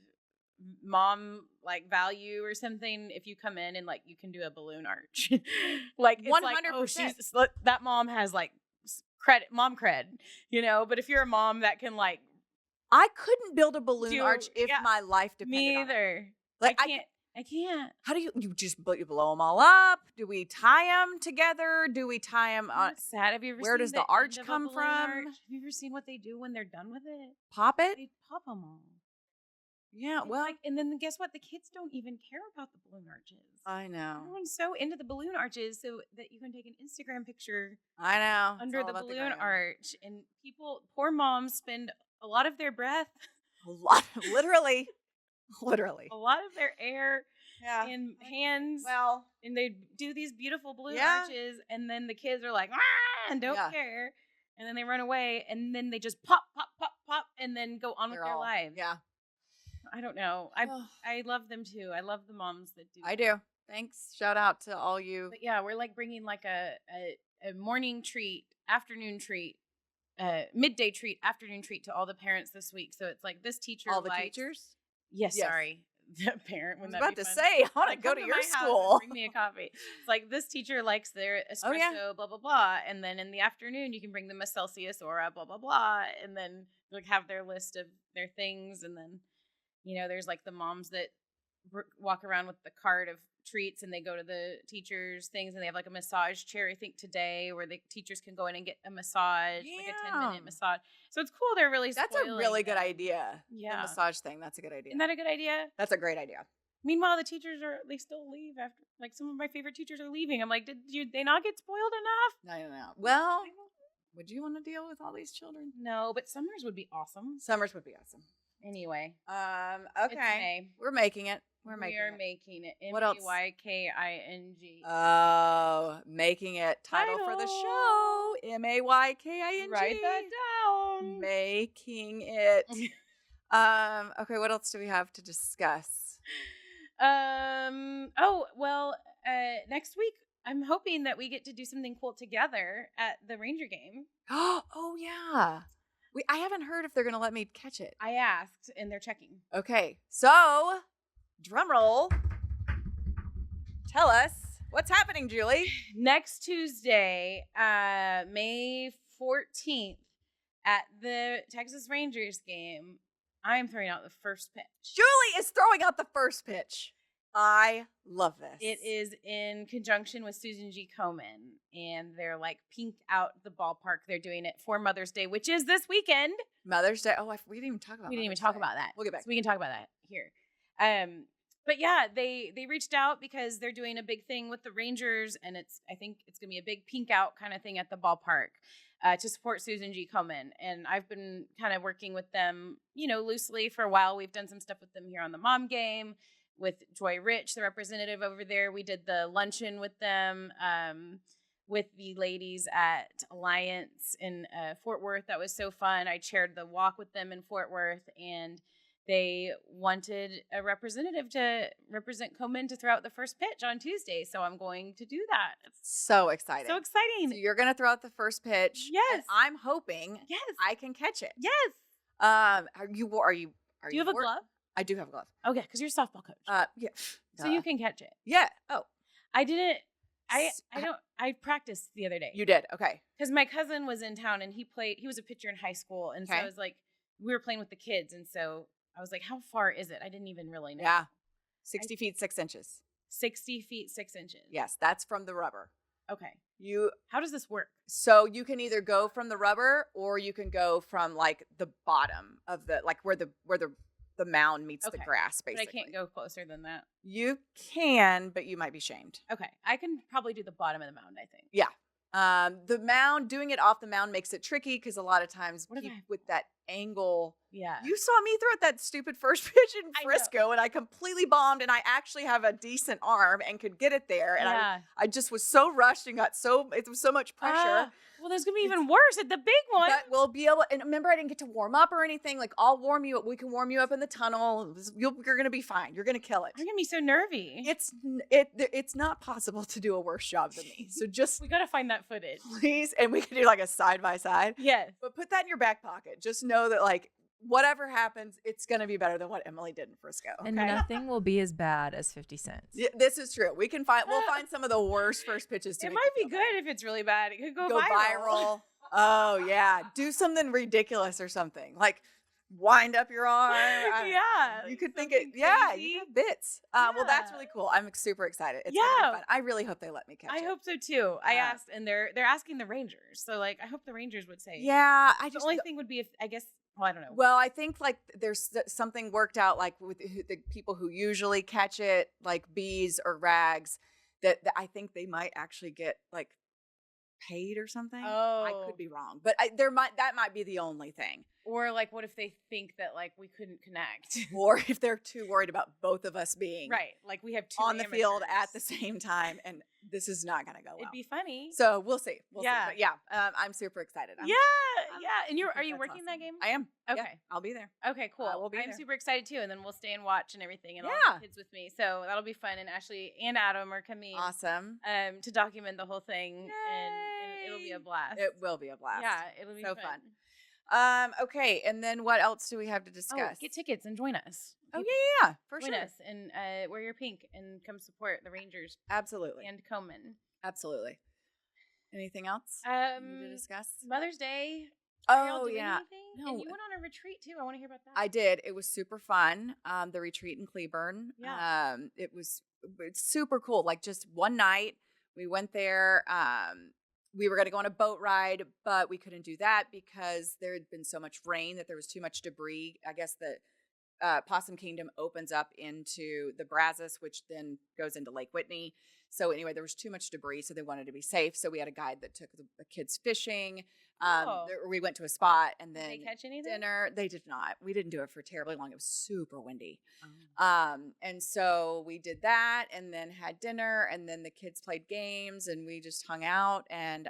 Speaker 2: mom like value or something if you come in and like you can do a balloon arch. Like
Speaker 1: 100%.
Speaker 2: Like, that mom has like mom cred, you know. But if you're a mom that can like.
Speaker 1: I couldn't build a balloon arch if my life depended on it.
Speaker 2: Me either.
Speaker 1: Like
Speaker 2: I can't.
Speaker 1: How do you blow them all up? Do we tie them together? Do we tie them on?
Speaker 2: Sad. Have you ever
Speaker 1: where
Speaker 2: seen
Speaker 1: does the arch come from?
Speaker 2: Arch? Have you ever seen what they do when they're done with it?
Speaker 1: Pop it?
Speaker 2: They pop them all.
Speaker 1: Yeah, well.
Speaker 2: And then guess what? The kids don't even care about the balloon arches.
Speaker 1: I know.
Speaker 2: Everyone's so into the balloon arches so that you can take an Instagram picture.
Speaker 1: I know.
Speaker 2: Under the balloon arch. And poor moms spend a lot of their breath.
Speaker 1: A lot, literally.
Speaker 2: A lot of their air and hands.
Speaker 1: Well.
Speaker 2: And they do these beautiful balloon arches. And then the kids are like, ah, and don't care. And then they run away. And then they just pop, pop, pop, pop. And then go on with their lives.
Speaker 1: Yeah.
Speaker 2: I don't know. I love them too. I love the moms that do.
Speaker 1: I do. Thanks. Shout out to all you.
Speaker 2: But yeah, we're like bringing like a morning treat, afternoon treat, midday treat, afternoon treat to all the parents this week. So it's like this teacher.
Speaker 1: All the teachers?
Speaker 2: Yes. Sorry. The parent.
Speaker 1: I was about to say, I want to go to your school.
Speaker 2: Bring me a coffee. It's like this teacher likes their espresso, blah, blah, blah. And then in the afternoon, you can bring them a Celsius or a blah, blah, blah. And then like have their list of their things. And then, you know, there's like the moms that walk around with the cart of treats and they go to the teachers' things and they have like a massage chair, I think today, where the teachers can go in and get a massage, like a 10-minute massage. So it's cool. They're really
Speaker 1: That's a really good idea.
Speaker 2: Yeah.
Speaker 1: The massage thing. That's a good idea.
Speaker 2: Isn't that a good idea?
Speaker 1: That's a great idea.
Speaker 2: Meanwhile, the teachers they still leave after, like some of my favorite teachers are leaving. I'm like, did they not get spoiled enough?
Speaker 1: I don't know. Well, would you want to deal with all these children?
Speaker 2: No, but summers would be awesome.
Speaker 1: Summers would be awesome.
Speaker 2: Anyway.
Speaker 1: Okay. We're making it. We are
Speaker 2: making it.
Speaker 1: What else?
Speaker 2: Mayking.
Speaker 1: Oh, making it. Title for the show. Mayking.
Speaker 2: Write that down.
Speaker 1: Making it. Okay, what else do we have to discuss?
Speaker 2: Oh, well, next week I'm hoping that we get to do something cool together at the Ranger game.
Speaker 1: Oh yeah. I haven't heard if they're gonna let me catch it.
Speaker 2: I asked, and they're checking.
Speaker 1: Okay, so drum roll. Tell us what's happening, Julie.
Speaker 2: Next Tuesday, May 14th, at the Texas Rangers game, I'm throwing out the first pitch.
Speaker 1: Julie is throwing out the first pitch. I love this.
Speaker 2: It is in conjunction with Susan G. Komen, and they're like pinked out the ballpark. They're doing it for Mother's Day, which is this weekend.
Speaker 1: Mother's Day. Oh, we didn't even talk about.
Speaker 2: We didn't even
Speaker 1: Mother's
Speaker 2: talk
Speaker 1: Day.
Speaker 2: about that.
Speaker 1: We'll get back.
Speaker 2: So we can talk about that here. But yeah, they reached out because they're doing a big thing with the Rangers, and I think it's gonna be a big pink out kind of thing at the ballpark to support Susan G. Komen. And I've been kind of working with them, loosely for a while. We've done some stuff with them here on the Mom Game with Joy Rich, the representative over there. We did the luncheon with them with the ladies at Alliance in Fort Worth. That was so fun. I chaired the walk with them in Fort Worth, and they wanted a representative to represent Komen to throw out the first pitch on Tuesday. So I'm going to do that. It's
Speaker 1: So exciting.
Speaker 2: so exciting.
Speaker 1: So you're gonna throw out the first pitch.
Speaker 2: Yes.
Speaker 1: And I'm hoping
Speaker 2: Yes.
Speaker 1: I can catch it.
Speaker 2: Yes.
Speaker 1: Are you
Speaker 2: Do you have a glove?
Speaker 1: I do have a glove.
Speaker 2: Okay, because you're a softball coach.
Speaker 1: Yeah.
Speaker 2: So you can catch it.
Speaker 1: Yeah. Oh,
Speaker 2: I didn't.
Speaker 1: S-
Speaker 2: I practiced the other day.
Speaker 1: you did. Okay.
Speaker 2: Because my cousin was in town and he was a pitcher in high school. And so
Speaker 1: Okay.
Speaker 2: I was like, we were playing with the kids. And so I was like, how far is it? I didn't even really know.
Speaker 1: Yeah. 60 feet 6 inches.
Speaker 2: 60 feet, 6 inches.
Speaker 1: Yes, that's from the rubber.
Speaker 2: Okay.
Speaker 1: You
Speaker 2: How does this work?
Speaker 1: So you can either go from the rubber or you can go from like the bottom of the where the mound meets the
Speaker 2: Okay.
Speaker 1: grass,
Speaker 2: But I
Speaker 1: basically.
Speaker 2: can't go closer than that.
Speaker 1: You can, but you might be shamed.
Speaker 2: Okay. I can probably do the bottom of the mound, I think.
Speaker 1: Yeah. The mound, doing it off the mound makes it tricky because a lot of times
Speaker 2: What if I-
Speaker 1: with that angle,
Speaker 2: Yeah.
Speaker 1: you saw me throw at that stupid first pitch in
Speaker 2: I know.
Speaker 1: Frisco and I completely bombed, and I actually have a decent arm and could get it there. And
Speaker 2: yeah.
Speaker 1: I just was so rushed and it was so much pressure.
Speaker 2: Well, there's going to be even worse at the big one.
Speaker 1: But we'll be able, and remember, I didn't get to warm up or anything. Like, I'll warm you up. We can warm you up in the tunnel. You're going to be fine. You're going to kill it.
Speaker 2: I'm going to be so nervy.
Speaker 1: It's not possible to do a worse job than me. So just
Speaker 2: We got to find that footage.
Speaker 1: please, and we can do like a side by side.
Speaker 2: Yes.
Speaker 1: But put that in your back pocket. Just know that like whatever happens, it's going to be better than what Emily did in Frisco. Okay?
Speaker 3: And nothing will be as bad as 50 cents.
Speaker 1: Yeah, this is true. We'll find some of the worst first pitches. To
Speaker 2: It
Speaker 1: make
Speaker 2: might
Speaker 1: you
Speaker 2: be
Speaker 1: feel
Speaker 2: good
Speaker 1: better.
Speaker 2: if it's really bad. It could go
Speaker 1: viral. Oh yeah, do something ridiculous or something like wind up your arm.
Speaker 2: Yeah,
Speaker 1: you
Speaker 2: like
Speaker 1: could think
Speaker 2: something
Speaker 1: it. Yeah,
Speaker 2: crazy.
Speaker 1: you have bits. Well, that's
Speaker 2: Yeah.
Speaker 1: really cool. I'm super excited. It's gonna
Speaker 2: Yeah.
Speaker 1: be fun. I really hope they let me catch
Speaker 2: I
Speaker 1: it.
Speaker 2: hope so too. I
Speaker 1: Yeah.
Speaker 2: asked, and they're asking the Rangers. So like, I hope the Rangers would say.
Speaker 1: Yeah, I
Speaker 2: The
Speaker 1: just.
Speaker 2: only thing would be if I guess. Well, I don't know.
Speaker 1: Well, I think like there's something worked out like with the people who usually catch it, like bees or rags, that I think they might actually get like paid or something. I
Speaker 2: Oh.
Speaker 1: could be wrong, but that might be the only thing.
Speaker 2: Or like, what if they think that like we couldn't connect?
Speaker 1: Or if they're too worried about both of us being
Speaker 2: Right. Like we have two
Speaker 1: on the field at
Speaker 2: amateurs.
Speaker 1: the same time, and this is not going to go well.
Speaker 2: It'd be funny.
Speaker 1: So we'll see. We'll
Speaker 2: Yeah.
Speaker 1: see. But yeah, I'm super excited.
Speaker 2: yeah. And
Speaker 1: I
Speaker 2: are
Speaker 1: think
Speaker 2: you
Speaker 1: that's
Speaker 2: working that
Speaker 1: awesome.
Speaker 2: game?
Speaker 1: I am. Yeah,
Speaker 2: Okay.
Speaker 1: I'll be there.
Speaker 2: Okay, cool.
Speaker 1: we'll be
Speaker 2: I'm
Speaker 1: there.
Speaker 2: super excited too, and then we'll stay and watch and everything, and all
Speaker 1: Yeah.
Speaker 2: the kids with me. So that'll be fun. And Ashley and Adam are coming
Speaker 1: Awesome.
Speaker 2: to document the whole thing, and it'll be a
Speaker 1: Yay.
Speaker 2: blast.
Speaker 1: It will be a blast.
Speaker 2: Yeah, it'll be
Speaker 1: So
Speaker 2: fun.
Speaker 1: Okay, and then what else do we have to discuss?
Speaker 2: Get tickets and join us.
Speaker 1: Oh
Speaker 2: People,
Speaker 1: yeah, for
Speaker 2: join
Speaker 1: sure.
Speaker 2: us and wear your pink and come support the Rangers
Speaker 1: Absolutely.
Speaker 2: and Komen.
Speaker 1: Absolutely. Anything else we need to discuss?
Speaker 2: Mother's Day. Are y'all
Speaker 1: Oh
Speaker 2: doing
Speaker 1: yeah.
Speaker 2: anything?
Speaker 1: No.
Speaker 2: And you went on a retreat too. I want to hear about that.
Speaker 1: I did. It was super fun. The retreat in Cleburne.
Speaker 2: Yeah.
Speaker 1: It's super cool. Like just one night we went there. We were going to go on a boat ride, but we couldn't do that because there had been so much rain that there was too much debris. I guess the Possum Kingdom opens up into the Brazos, which then goes into Lake Whitney. So anyway, there was too much debris, so they wanted to be safe. So we had a guide that took the kids fishing. We went to a spot and
Speaker 2: Did
Speaker 1: then
Speaker 2: they catch anything?
Speaker 1: dinner. They did not. We didn't do it for terribly long. It was super windy.
Speaker 2: Oh.
Speaker 1: And so we did that and then had dinner, and then the kids played games and we just hung out and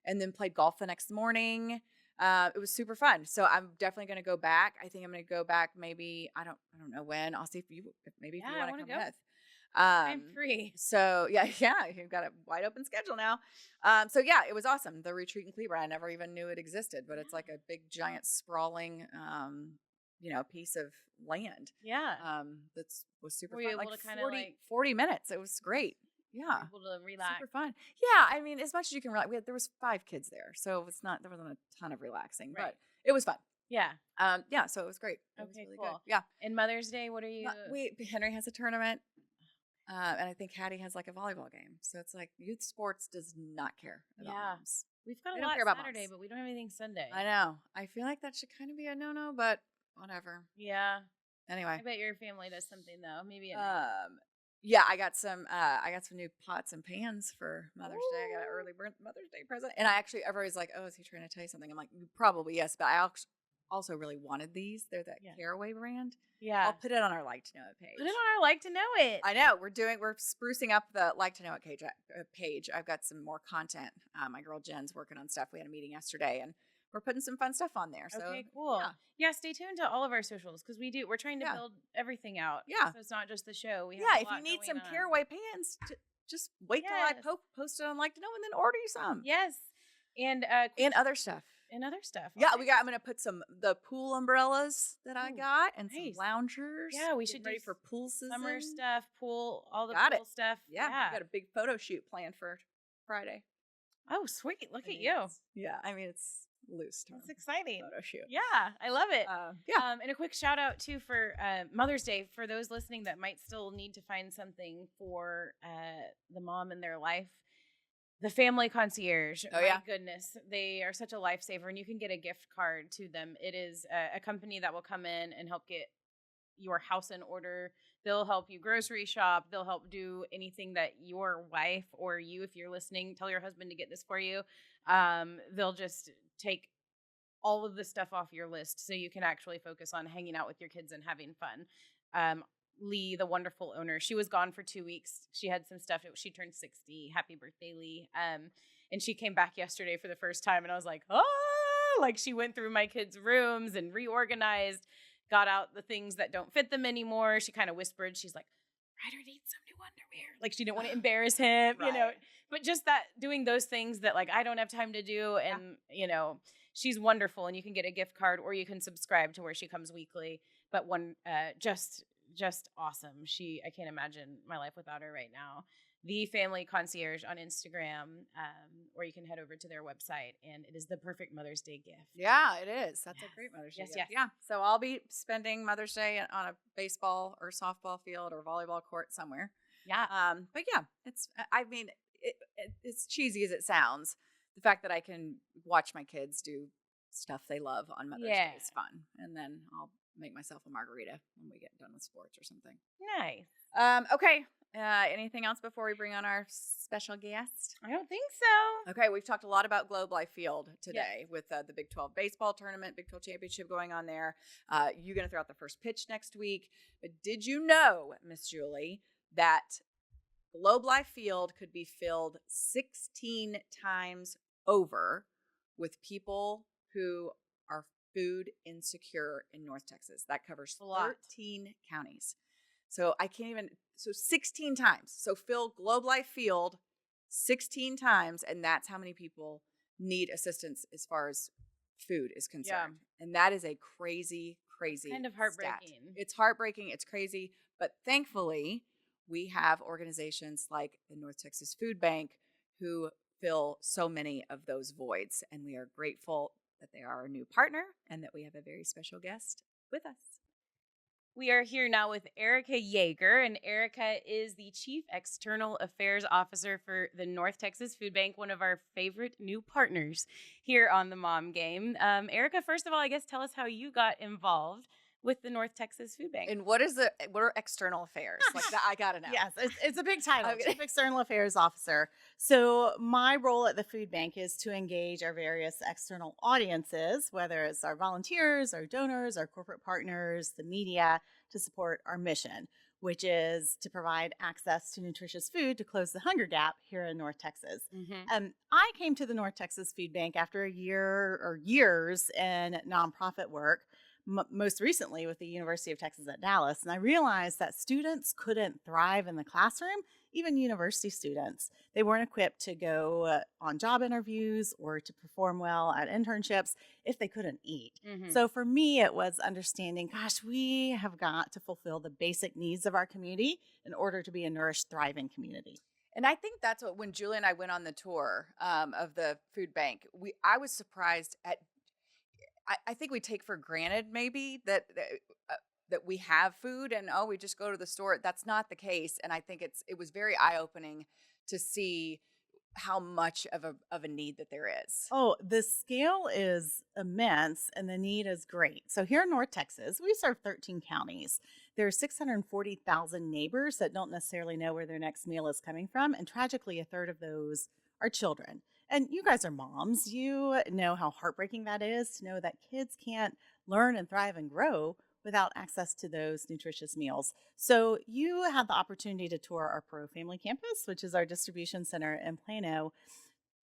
Speaker 1: then played golf the next morning. It was super fun. So I'm definitely going to go back. I think I'm going to go back. Maybe I don't know when. I'll see if you if you
Speaker 2: I
Speaker 1: want
Speaker 2: want
Speaker 1: to
Speaker 2: to
Speaker 1: come
Speaker 2: go.
Speaker 1: with.
Speaker 2: I'm free.
Speaker 1: So yeah, you've got a wide open schedule now. So yeah, it was awesome. The retreat in Cleburne, I never even knew it existed, but it's like a big, giant, sprawling, piece of land.
Speaker 2: Yeah.
Speaker 1: Was super
Speaker 2: Were
Speaker 1: fun.
Speaker 2: you able
Speaker 1: Like
Speaker 2: to kinda,
Speaker 1: 40 minutes. It was great. Yeah.
Speaker 2: able to relax?
Speaker 1: Super fun. Yeah, I mean, as much as you can relax. There was 5 kids there, so there wasn't a ton of relaxing,
Speaker 2: Right.
Speaker 1: but it was fun.
Speaker 2: Yeah.
Speaker 1: Yeah, so it was great. It was
Speaker 2: Okay,
Speaker 1: really
Speaker 2: cool.
Speaker 1: good. Yeah.
Speaker 2: And Mother's Day, what are you?
Speaker 1: Henry has a tournament, and I think Hattie has like a volleyball game. So it's like youth sports does not care about
Speaker 2: Yeah.
Speaker 1: moms.
Speaker 2: We've got
Speaker 1: They
Speaker 2: a
Speaker 1: don't
Speaker 2: lot
Speaker 1: care about
Speaker 2: Saturday,
Speaker 1: moms.
Speaker 2: but we don't have anything Sunday.
Speaker 1: I know. I feel like that should kind of be a no-no, but whatever.
Speaker 2: Yeah.
Speaker 1: Anyway,
Speaker 2: I bet your family does something though. Maybe at night.
Speaker 1: yeah, I got some new pots and pans for Mother's Day. I got an
Speaker 2: Ooh.
Speaker 1: early Mother's Day present, and everybody's like, "Oh, is he trying to tell you something?" I'm like, "Probably yes," but I also really wanted these. They're that
Speaker 2: Yeah.
Speaker 1: Caraway brand.
Speaker 2: Yeah.
Speaker 1: I'll put it on our Like to Know It page.
Speaker 2: Put it on our Like to Know It.
Speaker 1: I know we're sprucing up the Like to Know It page. I've got some more content. My girl Jen's working on stuff. We had a meeting yesterday, and we're putting some fun stuff on there. So
Speaker 2: Okay, cool.
Speaker 1: yeah.
Speaker 2: Yeah, stay tuned to all of our socials because we're trying to
Speaker 1: Yeah.
Speaker 2: build everything out.
Speaker 1: Yeah.
Speaker 2: So it's not just the show. We have
Speaker 1: Yeah,
Speaker 2: a
Speaker 1: if you
Speaker 2: lot
Speaker 1: need
Speaker 2: going
Speaker 1: some
Speaker 2: on.
Speaker 1: Caraway pans, just wait till I
Speaker 2: Yes.
Speaker 1: post it on Like to Know, and then order you some.
Speaker 2: Yes. And
Speaker 1: And other stuff.
Speaker 2: and other stuff.
Speaker 1: Yeah,
Speaker 2: Okay.
Speaker 1: I'm gonna put the pool umbrellas that I
Speaker 2: Ooh,
Speaker 1: got and
Speaker 2: nice.
Speaker 1: some loungers.
Speaker 2: Yeah, we
Speaker 1: Getting
Speaker 2: should
Speaker 1: ready
Speaker 2: do
Speaker 1: for pool season.
Speaker 2: summer stuff, pool, all the
Speaker 1: Got
Speaker 2: pool
Speaker 1: it.
Speaker 2: stuff.
Speaker 1: Yeah, we got a big photo shoot planned for Friday.
Speaker 2: Oh, sweet. Look
Speaker 1: I
Speaker 2: at
Speaker 1: mean,
Speaker 2: you.
Speaker 1: it's loose term
Speaker 2: That's exciting.
Speaker 1: photo shoot.
Speaker 2: Yeah, I love it.
Speaker 1: Yeah.
Speaker 2: And a quick shout out too for Mother's Day for those listening that might still need to find something for the mom in their life. The Family Concierge.
Speaker 1: Oh,
Speaker 2: my
Speaker 1: yeah.
Speaker 2: goodness, they are such a lifesaver, and you can get a gift card to them. It is a company that will come in and help get your house in order. They'll help you grocery shop. They'll help do anything that your wife or you, if you're listening, tell your husband to get this for you. They'll just take all of the stuff off your list so you can actually focus on hanging out with your kids and having fun. Lee, the wonderful owner, she was gone for 2 weeks. She had some stuff. She turned 60. Happy birthday, Lee. And she came back yesterday for the first time, and I was like, oh, like she went through my kids' rooms and reorganized, got out the things that don't fit them anymore. She kind of whispered, she's like, Ryder needs some new underwear. Like she didn't want to embarrass him,
Speaker 1: Right.
Speaker 2: but just that doing those things that like I don't have time to do. And, she's wonderful, and you can get a gift card or you can subscribe to where she comes weekly. But just awesome. I can't imagine my life without her right now. The Family Concierge on Instagram, or you can head over to their website, and it is the perfect Mother's Day gift.
Speaker 1: Yeah, it is. That's
Speaker 2: Yes.
Speaker 1: a great Mother's Day.
Speaker 2: Yes,
Speaker 1: gift.
Speaker 2: yes.
Speaker 1: Yeah. So I'll be spending Mother's Day on a baseball or softball field or volleyball court somewhere.
Speaker 2: Yeah.
Speaker 1: But yeah, it's cheesy as it sounds. The fact that I can watch my kids do stuff they love on Mother's Day is fun. And then I'll make myself a margarita when we get done with sports or something.
Speaker 2: Nice.
Speaker 1: Okay. Anything else before we bring on our special guest?
Speaker 2: I don't think so.
Speaker 1: Okay, we've talked a lot about Globe Life Field today with the Big 12 baseball tournament, Big 12 championship going on there. You're going to throw out the first pitch next week. But did you know, Miss Julie, that Globe Life Field could be filled 16 times over with people who are food insecure in North Texas? That covers 13 counties. So 16 times. So fill Globe Life Field 16 times, and that's how many people need assistance as far as food is concerned. Yeah. And that is a crazy
Speaker 2: kind of heartbreaking.
Speaker 1: Stat. It's heartbreaking. It's crazy. But thankfully, we have organizations like the North Texas Food Bank who fill so many of those voids. And we are grateful that they are our new partner and that we have a very special guest with us.
Speaker 2: We are here now with Erica Yeager, and Erica is the Chief External Affairs Officer for the North Texas Food Bank, one of our favorite new partners here on the Mom Game. Erica, first of all, I guess tell us how you got involved with the North Texas Food Bank.
Speaker 1: And what are external affairs? Like that, I gotta know.
Speaker 4: Yes, it's a big title, Chief External Affairs Officer. So my role at the food bank is to engage our various external audiences, whether it's our volunteers, our donors, our corporate partners, the media, to support our mission. which is to provide access to nutritious food to close the hunger gap here in North Texas. I came to the North Texas Food Bank after a year or years in nonprofit work, most recently with the University of Texas at Dallas, and I realized that students couldn't thrive in the classroom, even university students. They weren't equipped to go on job interviews or to perform well at internships if they couldn't eat. So for me, it was understanding, gosh, we have got to fulfill the basic needs of our community in order to be a nourished, thriving community.
Speaker 1: And I think that's what, when Julie and I went on the tour of the food bank, I was surprised at, I think we take for granted maybe that we have food and, oh, we just go to the store. That's not the case. And I think it was very eye-opening to see how much of a need that there is.
Speaker 4: Oh, the scale is immense and the need is great. So here in North Texas, we serve 13 counties. There are 640,000 neighbors that don't necessarily know where their next meal is coming from. And tragically, a third of those are children. And you guys are moms. You know how heartbreaking that is to know that kids can't learn and thrive and grow without access to those nutritious meals. So you had the opportunity to tour our Pro Family Campus, which is our distribution center in Plano.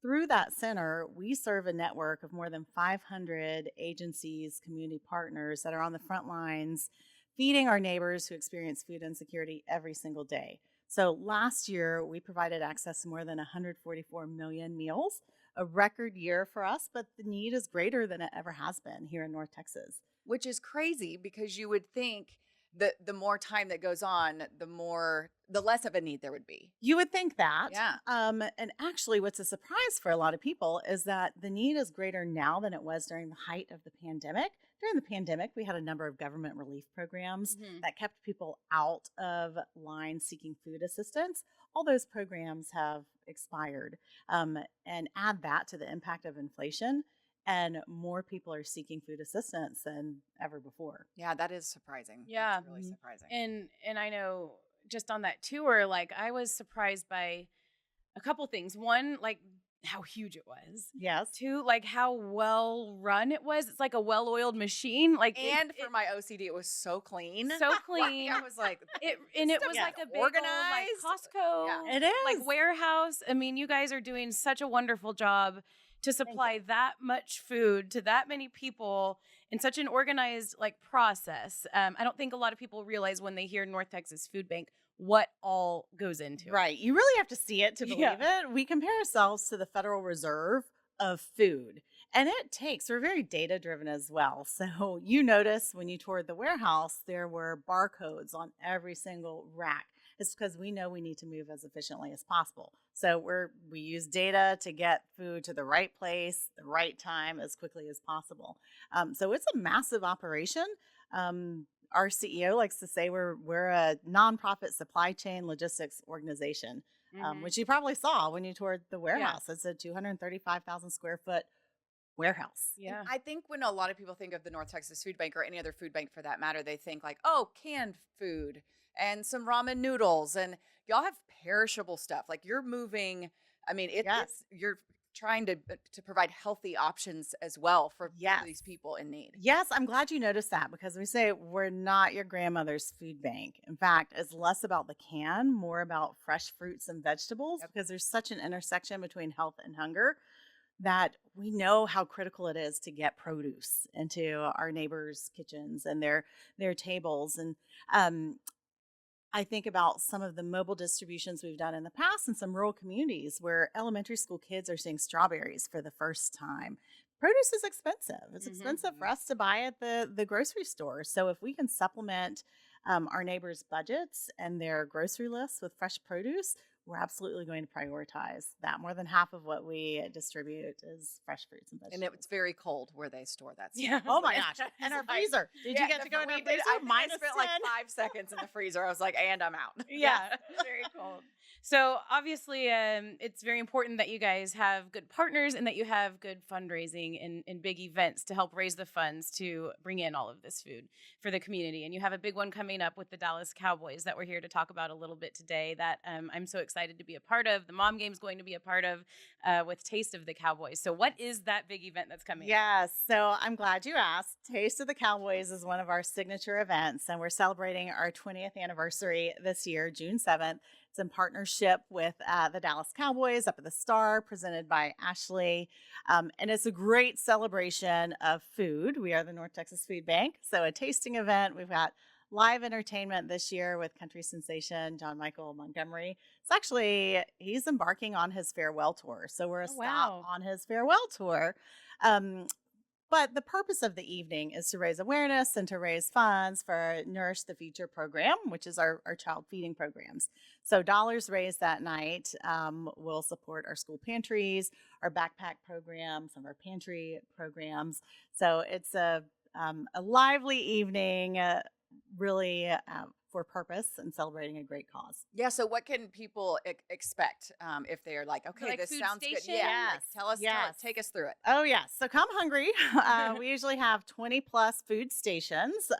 Speaker 4: Through that center, we serve a network of more than 500 agencies, community partners that are on the front lines, feeding our neighbors who experience food insecurity every single day. So last year, we provided access to more than 144 million meals, a record year for us, but the need is greater than it ever has been here in North Texas.
Speaker 1: Which is crazy because you would think that the more time that goes on, the less of a need there would be.
Speaker 4: You would think that.
Speaker 1: Yeah.
Speaker 4: And actually, what's a surprise for a lot of people is that the need is greater now than it was during the height of the pandemic. During the pandemic, we had a number of government relief programs that kept people out of line seeking food assistance. All those programs have expired. And add that to the impact of inflation, and more people are seeking food assistance than ever before.
Speaker 1: Yeah, that is surprising.
Speaker 2: Yeah.
Speaker 1: That's really surprising.
Speaker 2: And I know just on that tour, like I was surprised by a couple things. One, like how huge it was.
Speaker 4: Yes.
Speaker 2: Two, like how well run it was. It's like a well-oiled machine. Like
Speaker 1: And for my OCD, it was so clean.
Speaker 2: so clean.
Speaker 1: I was like,
Speaker 2: it was like a big
Speaker 1: organized.
Speaker 2: old, like Costco,
Speaker 1: Yeah.
Speaker 4: It is.
Speaker 2: like warehouse. I mean, you guys are doing such a wonderful job to supply that much food to that many people in such an organized like process. I don't think a lot of people realize when they hear North Texas Food Bank what all goes into it.
Speaker 4: Right. You really have to see it to believe it. We compare ourselves to the Federal Reserve of food. And we're very data driven as well. So you notice when you toured the warehouse, there were barcodes on every single rack. It's because we know we need to move as efficiently as possible. So we use data to get food to the right place, the right time, as quickly as possible. So it's a massive operation. Our CEO likes to say we're a nonprofit supply chain logistics organization, which you probably saw when you toured the warehouse. It's a 235,000 square foot warehouse.
Speaker 2: Yeah.
Speaker 1: And I think when a lot of people think of the North Texas Food Bank or any other food bank for that matter, they think like, oh, canned food and some ramen noodles, and y'all have perishable stuff. Like you're moving. I mean, you're trying to provide healthy options as well for these people in need.
Speaker 4: Yes, I'm glad you noticed that, because we say we're not your grandmother's food bank. In fact, it's less about the can, more about fresh fruits and vegetables, because there's such an intersection between health and hunger that we know how critical it is to get produce into our neighbors' kitchens and their tables. And I think about some of the mobile distributions we've done in the past in some rural communities where elementary school kids are seeing strawberries for the first time. Produce is expensive. It's expensive for us to buy at the grocery store. So if we can supplement our neighbors' budgets and their grocery lists with fresh produce, we're absolutely going to prioritize that. More than half of what we distribute is fresh fruits and vegetables.
Speaker 1: And it's very cold where they store that stuff.
Speaker 2: Yeah.
Speaker 4: Oh my gosh. And our freezer. Did you get to go in our freezer?
Speaker 1: I spent
Speaker 4: 10?
Speaker 1: like 5 seconds in the freezer. I was like, and I'm out.
Speaker 2: Yeah, very cold. So obviously, it's very important that you guys have good partners and that you have good fundraising and big events to help raise the funds to bring in all of this food for the community. And you have a big one coming up with the Dallas Cowboys that we're here to talk about a little bit today that I'm so excited excited to be a part of. The Mom Game's going to be a part of with Taste of the Cowboys. So what is that big event that's coming?
Speaker 4: Yes, so I'm glad you asked. Taste of the Cowboys is one of our signature events, and we're celebrating our 20th anniversary this year, June 7th. It's in partnership with the Dallas Cowboys up at the Star, presented by Ashley. And it's a great celebration of food. We are the North Texas Food Bank. So a tasting event. We've got live entertainment this year with country sensation John Michael Montgomery. It's actually, he's embarking on his farewell tour. So we're a stop on his farewell tour. But the purpose of the evening is to raise awareness and to raise funds for Nourish the Future program, which is our child feeding programs. So dollars raised that night will support our school pantries, our backpack programs, some of our pantry programs. So it's a lively evening, really for purpose and celebrating a great cause.
Speaker 1: Yeah. So what can people expect if they're like, okay,
Speaker 2: Like
Speaker 1: this
Speaker 2: food
Speaker 1: sounds good?
Speaker 2: station?
Speaker 1: Yeah. Like, tell us, take us through it.
Speaker 4: Oh, yes. So come hungry. We usually have 20 plus food stations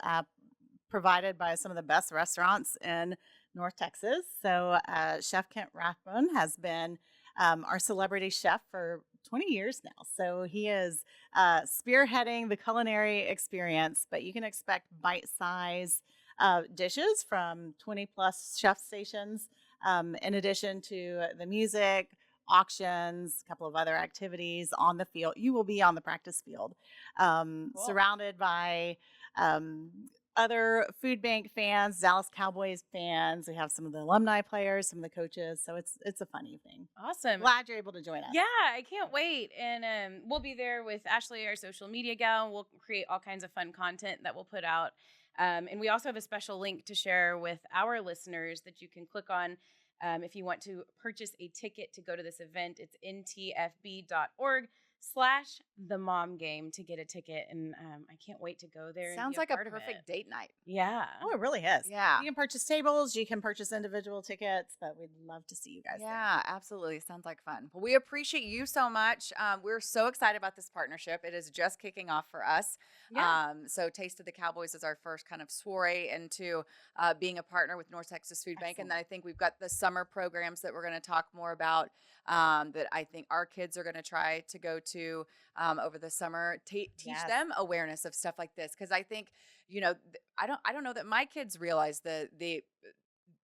Speaker 4: provided by some of the best restaurants in North Texas. So Chef Kent Rathbone has been our celebrity chef for 20 years now. So he is spearheading the culinary experience, but you can expect bite-sized dishes from 20 plus chef stations, in addition to the music, auctions, a couple of other activities on the field. You will be on the practice field, surrounded by other food bank fans, Dallas Cowboys fans. We have some of the alumni players, some of the coaches. So it's a fun evening.
Speaker 2: Awesome.
Speaker 4: Glad you're able to join us.
Speaker 2: Yeah, I can't wait. And we'll be there with Ashley, our social media gal. We'll create all kinds of fun content that we'll put out. And we also have a special link to share with our listeners that you can click on if you want to purchase a ticket to go to this event. It's ntfb.org/themomgame to get a ticket. And I can't wait to go there.
Speaker 1: Sounds like a perfect date night.
Speaker 2: Yeah.
Speaker 4: Oh, it really is.
Speaker 1: Yeah.
Speaker 4: You can purchase tables, you can purchase individual tickets, but we'd love to see you guys there.
Speaker 1: Yeah, absolutely. Sounds like fun. Well, we appreciate you so much. We're so excited about this partnership. It is just kicking off for us.
Speaker 2: Yeah.
Speaker 1: So Taste of the Cowboys is our first kind of soiree into being a partner with North Texas Food Bank. And then I think we've got the summer programs that we're going to talk more about that I think our kids are going to try to go to over the summer, teach them awareness of stuff like this. Because I think, you know, I don't know that my kids realize the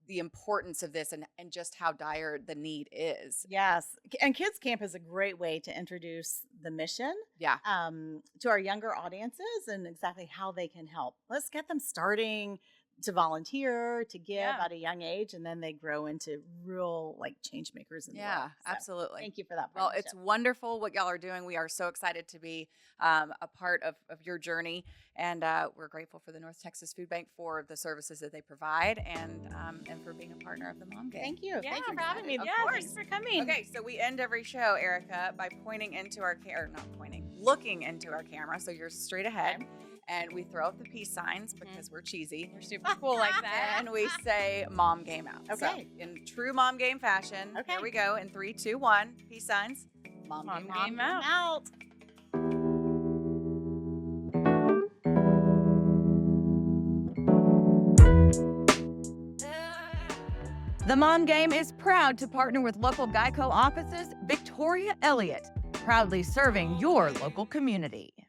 Speaker 1: importance of this and just how dire the need is.
Speaker 4: Yes. And Kids Camp is a great way to introduce the mission to our younger audiences and exactly how they can help. Let's get them starting to volunteer, to give at a young age, and then they grow into real like change makers in the world. So,
Speaker 1: absolutely.
Speaker 4: Thank you for that.
Speaker 1: Well, it's wonderful what y'all are doing. We are so excited to be a part of your journey, and we're grateful for the North Texas Food Bank for the services that they provide and for being a partner of the Mom Game.
Speaker 4: Thank you.
Speaker 2: Yeah.
Speaker 4: Thank you for having me.
Speaker 1: Of
Speaker 2: Yeah,
Speaker 1: course.
Speaker 2: thanks for coming.
Speaker 1: Okay, so we end every show, Erica, by pointing into our looking into our camera, so you're straight ahead.
Speaker 4: Okay.
Speaker 1: And we throw up the peace signs because we're cheesy.
Speaker 2: We're super cool like that.
Speaker 1: And we say Mom Game out.
Speaker 4: Okay.
Speaker 1: So in true Mom Game fashion, here we go. In 3, 2, 1, peace signs. Mom Game out.
Speaker 4: out.
Speaker 5: The Mom Game is proud to partner with local Geico offices, Victoria Elliott, proudly serving your local community.